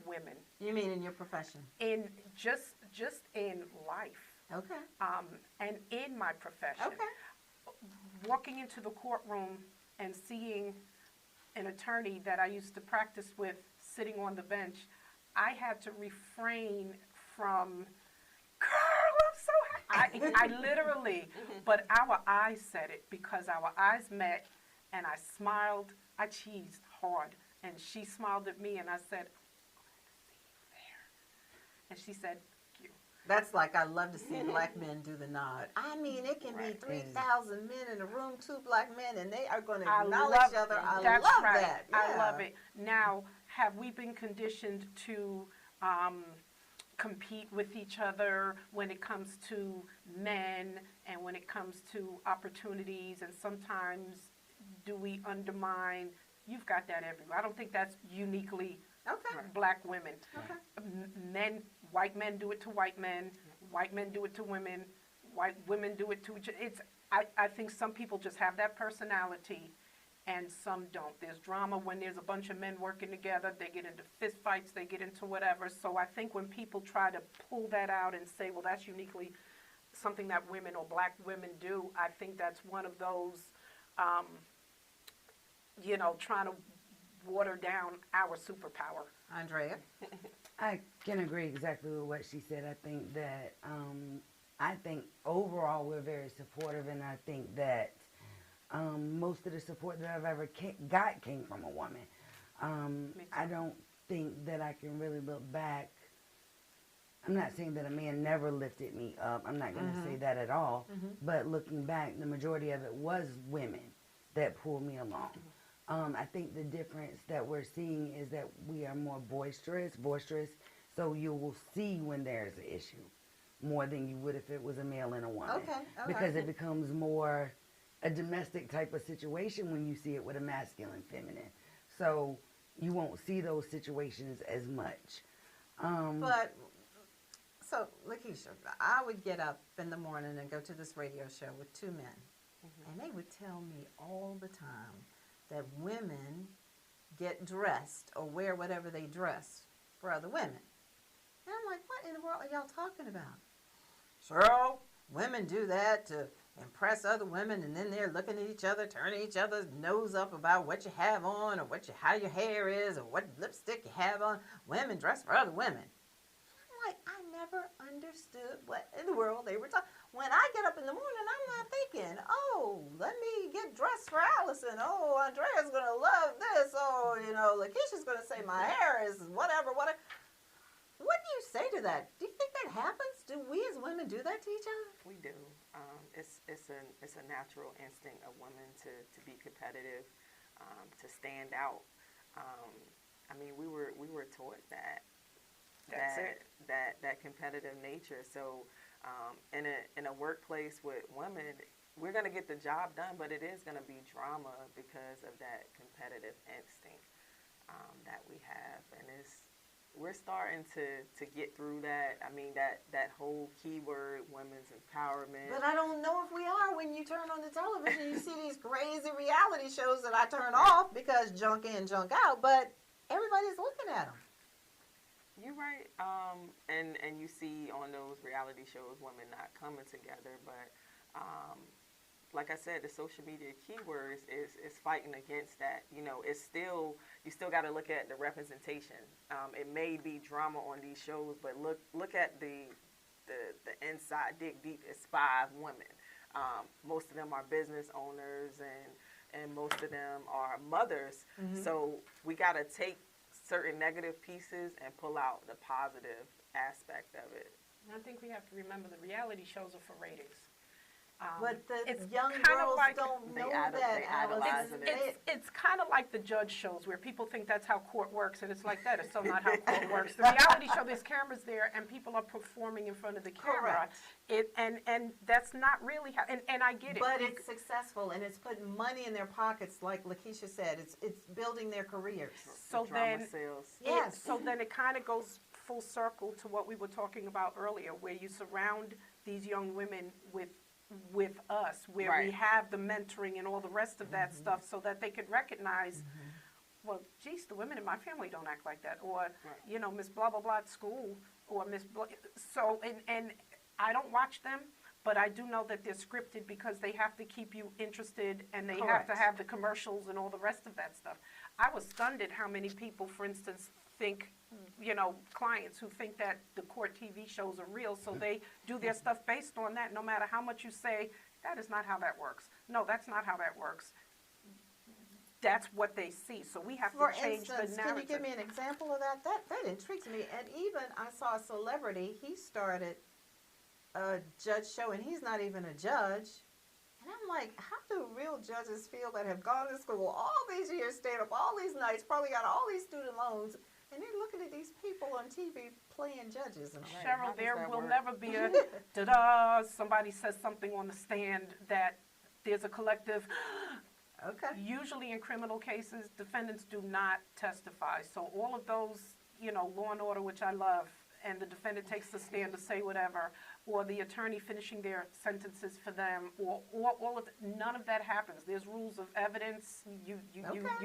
Speaker 2: women.
Speaker 1: You mean in your profession?
Speaker 2: In just in life.
Speaker 1: Okay.
Speaker 2: And in my profession.
Speaker 1: Okay.
Speaker 2: Walking into the courtroom and seeing an attorney that I used to practice with sitting on the bench, I had to refrain from, girl, I'm so happy. I literally, but our eyes said it, because our eyes met and I smiled. I cheesed hard. And she smiled at me and I said, and she said, thank you.
Speaker 1: That's like, I love to see black men do the nod. I mean, it can be 3,000 men in a room, 2 black men, and they are going to acknowledge each other. I love that. Yeah.
Speaker 2: I love it. Now, have we been conditioned to compete with each other when it comes to men and when it comes to opportunities, and sometimes do we undermine? You've got that everywhere. I don't think that's uniquely black women. Men, white men do it to white men do it to women, white women do it to each other. I think some people just have that personality and some don't. There's drama when there's a bunch of men working together. They get into fist fights, they get into whatever. So I think when people try to pull that out and say, well, that's uniquely something that women or black women do, I think that's one of those, trying to water down our superpower.
Speaker 1: Andrea?
Speaker 3: I can agree exactly with what she said. I think that I think overall we're very supportive, and I think that most of the support that I've ever got came from a woman. I don't think that I can really look back. I'm not saying that a man never lifted me up. I'm not going to say that at all. But looking back, the majority of it was women that pulled me along. I think the difference that we're seeing is that we are more boisterous, so you will see when there's an issue more than you would if it was a male and a woman.
Speaker 1: Okay, all
Speaker 3: because
Speaker 1: right.
Speaker 3: it becomes more a domestic type of situation when you see it with a masculine, feminine. So you won't see those situations as much.
Speaker 1: But, so, Lakeisha, I would get up in the morning and go to this radio show with two men, and they would tell me all the time that women get dressed or wear whatever they dress for other women. And I'm like, what in the world are y'all talking about? Cheryl, women do that to impress other women, and then they're looking at each other, turning each other's nose up about what you have on, or how your hair is, or what lipstick you have on. Women dress for other women. I'm like, I never understood what in the world they were talking. When I get up in the morning, I'm not thinking, oh, let me get dressed for Allyson. Oh, Andrea's gonna love this. Oh, Lakeisha's gonna say my hair is whatever. What do you say to that? Do you think that happens? Do we as women do that to each other?
Speaker 4: We do. It's a natural instinct of women to be competitive, to stand out. I mean, we were taught that competitive nature. So in a workplace with women, we're going to get the job done, but it is going to be drama because of that competitive instinct that we have, and we're starting to get through that. I mean, that whole keyword, women's empowerment.
Speaker 1: But I don't know if we are. When you turn on the television, you see these crazy reality shows that I turn off because junk in, junk out, but everybody's looking at them.
Speaker 4: You're right. And you see on those reality shows women not coming together, but like I said, the social media keywords is fighting against that. It's still, you still got to look at the representation. It may be drama on these shows, but look at the inside, dig deep. It's 5 women. Most of them are business owners, and most of them are mothers. So we got to take certain negative pieces and pull out the positive aspect of it.
Speaker 2: I think we have to remember the reality shows are for ratings.
Speaker 1: But the
Speaker 2: it's
Speaker 1: young
Speaker 2: kinda
Speaker 1: girls
Speaker 2: like-
Speaker 1: don't
Speaker 4: They
Speaker 1: know
Speaker 4: idol-
Speaker 1: that,
Speaker 4: they idolize
Speaker 1: Allyson.
Speaker 4: it.
Speaker 2: It's kind of like the judge shows where people think that's how court works, and it's like that. It's so not how court works. The reality show, there's cameras there, and people are performing in front of the camera.
Speaker 1: Correct.
Speaker 2: And that's not really how. And I get it.
Speaker 1: But it's successful, and it's putting money in their pockets, like Lakeisha said. It's building their careers.
Speaker 2: So
Speaker 4: Drama
Speaker 2: then,
Speaker 4: sales.
Speaker 1: Yes.
Speaker 2: so then it kind of goes full circle to what we were talking about earlier, where you surround these young women with us, where we
Speaker 4: Right.
Speaker 2: have the mentoring and all the rest of that stuff, so that they could recognize, well, geez, the women in my family don't act like that, or Miss blah blah blah at school, or Miss blah. So and I don't watch them, but I do know that they're scripted because they have to keep you interested, and they have to
Speaker 1: Correct.
Speaker 2: have the commercials and all the rest of that stuff. I was stunned at how many people, for instance, think, clients who think that the court TV shows are real, so they do their stuff based on that, no matter how much you say, that is not how that works. No, that's not how that works. That's what they see, so we have
Speaker 1: For
Speaker 2: to change the
Speaker 1: instance,
Speaker 2: narrative.
Speaker 1: can you give me an example of that? That intrigues me. And even I saw a celebrity, he started a judge show, and he's not even a judge. And I'm like, how do real judges feel that have gone to school all these years, stayed up all these nights, probably got all these student loans, and they're looking at these people on TV playing judges? And I'm like,
Speaker 2: Cheryl,
Speaker 4: does
Speaker 2: there
Speaker 4: that
Speaker 2: will
Speaker 4: work?
Speaker 2: never be a da-da, somebody says something on the stand that there's a collective.
Speaker 1: okay.
Speaker 2: Usually in criminal cases, defendants do not testify. So all of those, Law and Order, which I love, and the defendant takes the stand to say whatever, or the attorney finishing their sentences for them, or all of none of that happens. There's rules of evidence. You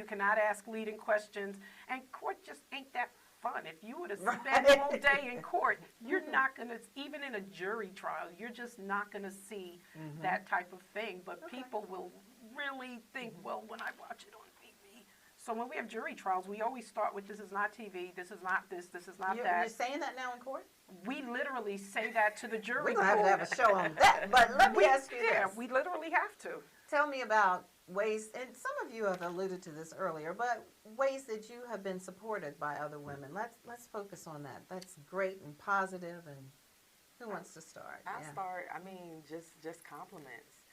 Speaker 2: cannot ask leading questions, and court just ain't that fun. If you were to spend all day in court, you're not going to, even in a jury trial, you're just not going to see that type of thing. But people will really think, well, when I watch it on TV. So when we have jury trials, we always start with, this is not TV, this is not this is not
Speaker 1: You're
Speaker 2: that.
Speaker 1: saying that now in court?
Speaker 2: We literally say that to the jury.
Speaker 1: We're going to have a show on that. But let me ask you
Speaker 2: Yeah,
Speaker 1: this.
Speaker 2: we literally have to.
Speaker 1: Tell me about ways, and some of you have alluded to this earlier, but ways that you have been supported by other women. Let's focus on that. That's great and positive. And who wants to start?
Speaker 4: I start. I mean, just compliments.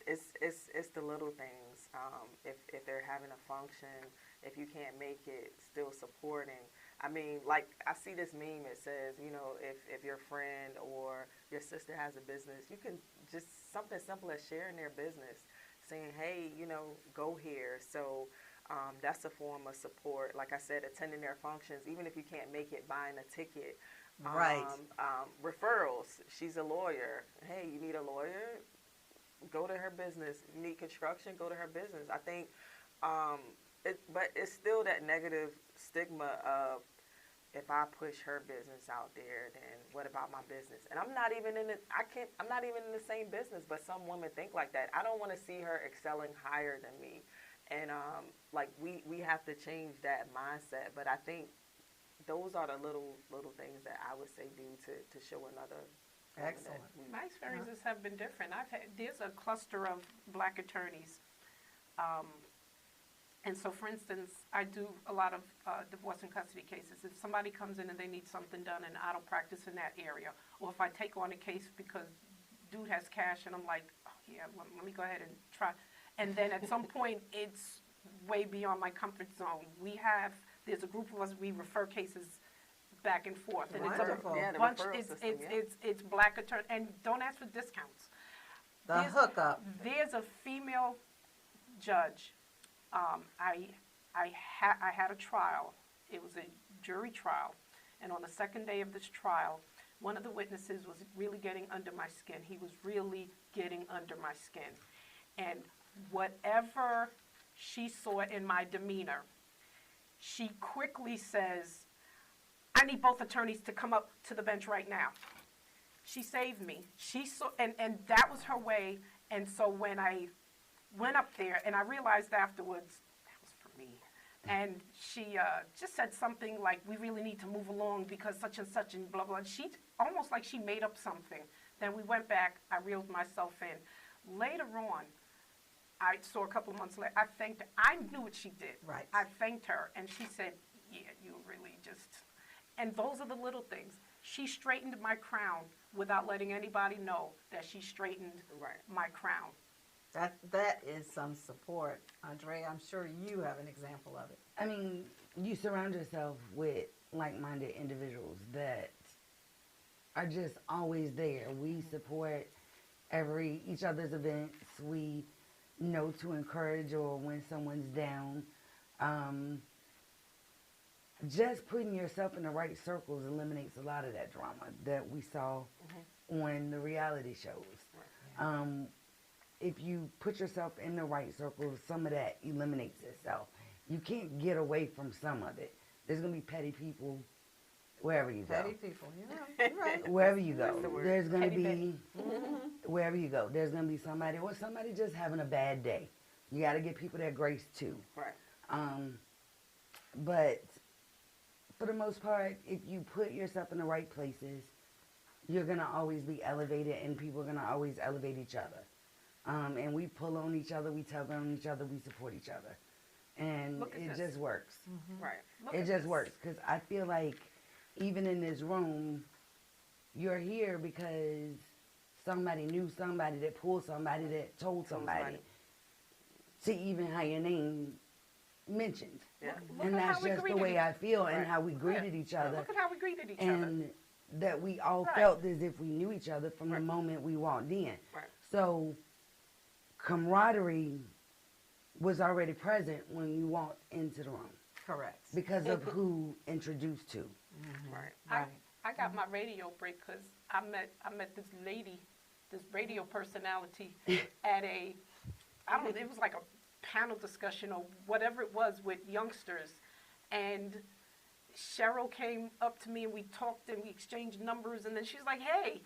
Speaker 4: It's the little things. If they're having a function, if you can't make it, still supporting. I mean, like, I see this meme. It says, you know, if your friend or your sister has a business, you can just something simple as sharing their business, saying, hey, you know, go here. So that's a form of support. Like I said, attending their functions, even if you can't make it, buying a ticket.
Speaker 1: Right.
Speaker 4: Referrals. She's a lawyer. Hey, you need a lawyer? Go to her business. You need construction? Go to her business. I think, but it's still that negative stigma of, if I push her business out there, then what about my business? And I'm not even in the same business, but some women think like that. I don't want to see her excelling higher than me. And like we have to change that mindset. But I think those are the little things that I would say do to show another.
Speaker 1: Excellent.
Speaker 2: My experiences have been different. There's a cluster of black attorneys. And so, for instance, I do a lot of divorce and custody cases. If somebody comes in and they need something done and I don't practice in that area, or if I take on a case because dude has cash and I'm like, oh, yeah, let me go ahead and try. And then at some point, it's way beyond my comfort zone. There's a group of us, we refer cases back and forth. And
Speaker 1: Wonderful.
Speaker 2: it's a bunch, it's black attorney, and don't ask for discounts.
Speaker 1: The hookup.
Speaker 2: There's a female judge. I had a trial. It was a jury trial. And on the second day of this trial, one of the witnesses was really getting under my skin. He was really getting under my skin. And whatever she saw in my demeanor, she quickly says, I need both attorneys to come up to the bench right now. She saved me. She saw, and that was her way. And so when I went up there, and I realized afterwards, that was for me. And she just said something like, we really need to move along because such and such and blah, blah. She almost like she made up something. Then we went back. I reeled myself in. Later on, I saw a couple of months later, I thanked her. I knew what she did.
Speaker 1: Right.
Speaker 2: I thanked her, and she said, yeah, you really just... And those are the little things. She straightened my crown without letting anybody know that she straightened my crown.
Speaker 1: That is some support. Andrea, I'm sure you have an example of it.
Speaker 3: I mean, you surround yourself with like-minded individuals that are just always there. We support each other's events. We know to encourage or when someone's down. Just putting yourself in the right circles eliminates a lot of that drama that we saw on the reality shows. If you put yourself in the right circles, some of that eliminates itself. You can't get away from some of it. There's going to be petty people wherever you go.
Speaker 1: Petty people, you're right.
Speaker 3: Wherever you go, there's going to be, wherever you go, there's going to be somebody, or somebody just having a bad day. You got to give people that grace too.
Speaker 4: Right.
Speaker 3: But for the most part, if you put yourself in the right places, you're going to always be elevated, and people are going to always elevate each other. And we pull on each other, we tug on each other, we support each other. And it just works.
Speaker 4: Right.
Speaker 3: It just works, because I feel like even in this room, you're here because somebody knew somebody that pulled somebody that told somebody to even have your name mentioned.
Speaker 4: Yeah.
Speaker 3: And that's just the way I feel, and how we greeted each other.
Speaker 2: Look at how we greeted each other.
Speaker 3: And that we all felt as if we knew each other from the moment we walked in.
Speaker 4: Right.
Speaker 3: So camaraderie was already present when you walked into the room.
Speaker 1: Correct.
Speaker 3: Because of who introduced to.
Speaker 4: Right.
Speaker 2: I got my radio break because I met this lady, this radio personality at it was like a panel discussion or whatever it was with youngsters. And Cheryl came up to me and we talked and we exchanged numbers, and then she's like, hey,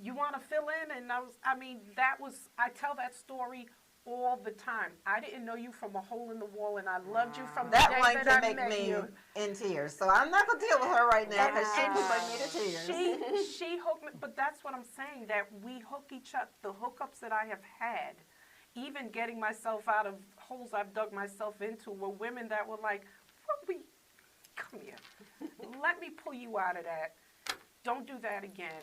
Speaker 2: you want to fill in? And I tell that story all the time. I didn't know you from a hole in the wall, and I loved you from the
Speaker 1: That
Speaker 2: day
Speaker 1: one
Speaker 2: that
Speaker 1: can
Speaker 2: I
Speaker 1: make
Speaker 2: met
Speaker 1: me
Speaker 2: you.
Speaker 1: in tears. So I'm not going to deal with her right now because she
Speaker 2: And
Speaker 1: can bring me to tears.
Speaker 2: She hooked me, but that's what I'm saying, that we hook each other. The hookups that I have had, even getting myself out of holes I've dug myself into, were women that were like, come here, let me pull you out of that. Don't do that again.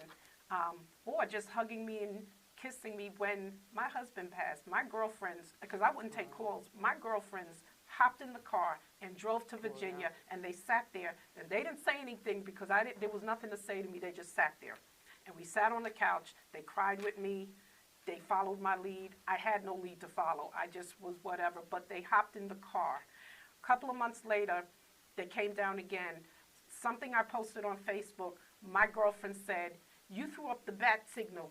Speaker 2: Or just hugging me and kissing me when my husband passed. My girlfriends, because I wouldn't take calls, my girlfriends hopped in the car and drove to Virginia, and they sat there, and they didn't say anything because there was nothing to say to me. They just sat there. And we sat on the couch. They cried with me. They followed my lead. I had no lead to follow. I just was whatever. But they hopped in the car. A couple of months later, they came down again. Something I posted on Facebook, my girlfriend said, "You threw up the bat signal."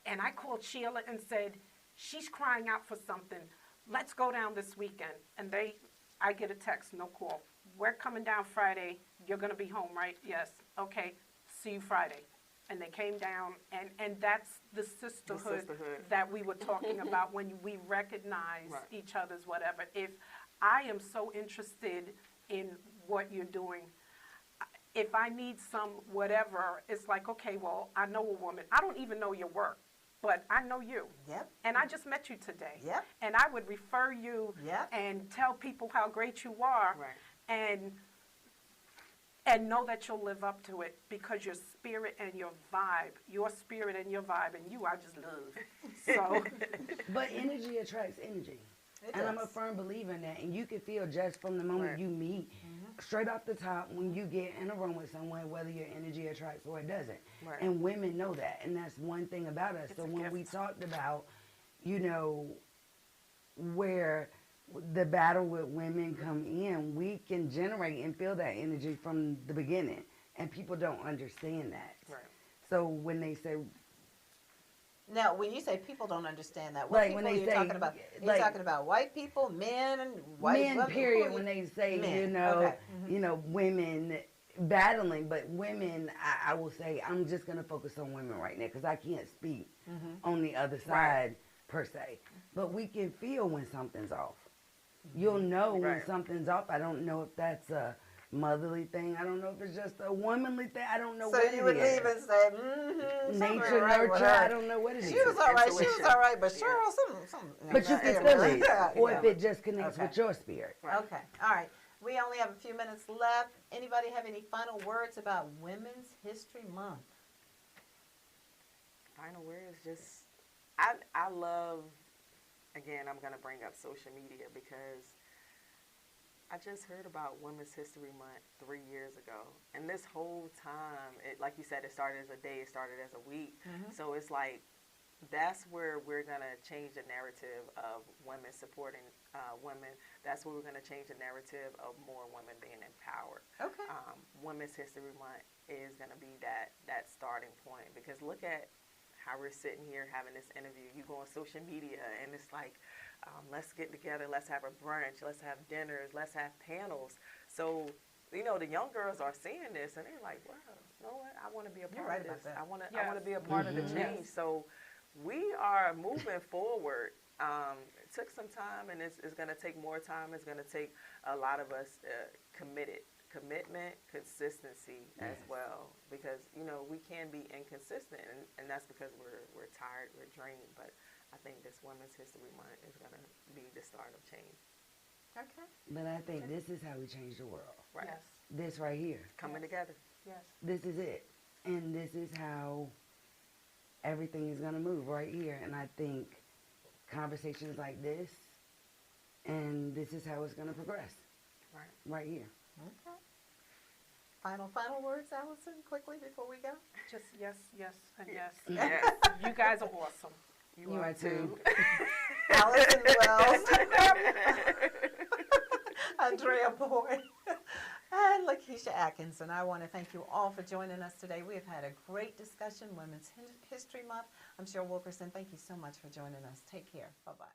Speaker 2: And I called Sheila and said, "She's crying out for something. Let's go down this weekend." And I get a text, no call. "We're coming down Friday. You're going to be home, right?" "Yes." "Okay, see you Friday." And they came down, and that's the sisterhood that we were talking about when we recognize each other's whatever. If I am so interested in what you're doing, if I need some whatever, it's like, okay, well, I know a woman. I don't even know your work, but I know you.
Speaker 1: Yep.
Speaker 2: And I just met you today.
Speaker 1: Yep.
Speaker 2: And I would refer you and tell people how great you are, and know that you'll live up to it, because your spirit and your vibe, and you I just love. So,
Speaker 3: but energy attracts energy. And I'm a firm believer in that. And you can feel just from the moment you meet, straight off the top, when you get in a room with someone, whether your energy attracts or it doesn't.
Speaker 4: Right.
Speaker 3: And women know that. And that's one thing about us. So when we talked about, where the battle with women come in, we can generate and feel that energy from the beginning. And people don't understand that.
Speaker 4: Right.
Speaker 3: So when they say,
Speaker 1: now, when you say people don't understand that, what
Speaker 3: like
Speaker 1: people
Speaker 3: when
Speaker 1: are
Speaker 3: they
Speaker 1: you
Speaker 3: say,
Speaker 1: talking about? You're
Speaker 3: like,
Speaker 1: talking about white people, men, and white
Speaker 3: men,
Speaker 1: women?
Speaker 3: period, when they say,
Speaker 1: Men.
Speaker 3: Women battling, but women, I will say, I'm just going to focus on women right now because I can't speak on the other side per se. But we can feel when something's off. You'll know when something's off. I don't know if that's a motherly thing. I don't know if it's just a womanly thing. I don't know what it is.
Speaker 1: So you would leave and say,
Speaker 3: nature, nurture, I don't know what it is.
Speaker 1: She was all right, but Cheryl, something.
Speaker 3: But you can feel it. Or if it just connects with your spirit.
Speaker 1: Okay, all right. We only have a few minutes left. Anybody have any final words about Women's History Month?
Speaker 4: Final words, just, I love, again, I'm going to bring up social media because I just heard about Women's History Month 3 years ago. And this whole time, like you said, it started as a day, it started as a week. So it's like, that's where we're going to change the narrative of women supporting women. That's where we're going to change the narrative of more women being empowered.
Speaker 1: Okay.
Speaker 4: Women's History Month is going to be that starting point, because look at how we're sitting here having this interview. You go on social media and it's like, let's get together, let's have a brunch, let's have dinners, let's have panels. So, the young girls are seeing this and they're like, wow, you know what? I want to be a part of this. I want to be a part of the change. So we are moving forward. It took some time, and it's going to take more time. It's going to take a lot of us commitment, consistency as well, because we can be inconsistent, and that's because we're tired, we're drained. But I think this Women's History Month is going to be the start of change.
Speaker 1: Okay.
Speaker 3: But I think this is how we change the world.
Speaker 4: Right.
Speaker 2: yes.
Speaker 3: This right here.
Speaker 4: Coming together.
Speaker 2: Yes.
Speaker 3: This is it. And this is how everything is going to move right here. And I think conversations like this, and this is how it's going to progress. Right here.
Speaker 1: Okay. Final words, Allyson, quickly before we go?
Speaker 2: Just yes, and yes.
Speaker 4: Yes.
Speaker 2: You guys are awesome.
Speaker 3: You are too.
Speaker 1: Allyson Wells, Andrea Boyd, and Lakeisha Atkinson. I want to thank you all for joining us today. We have had a great discussion, Women's History Month. I'm Cheryl Wilkerson. Thank you so much for joining us. Take care. Bye-bye.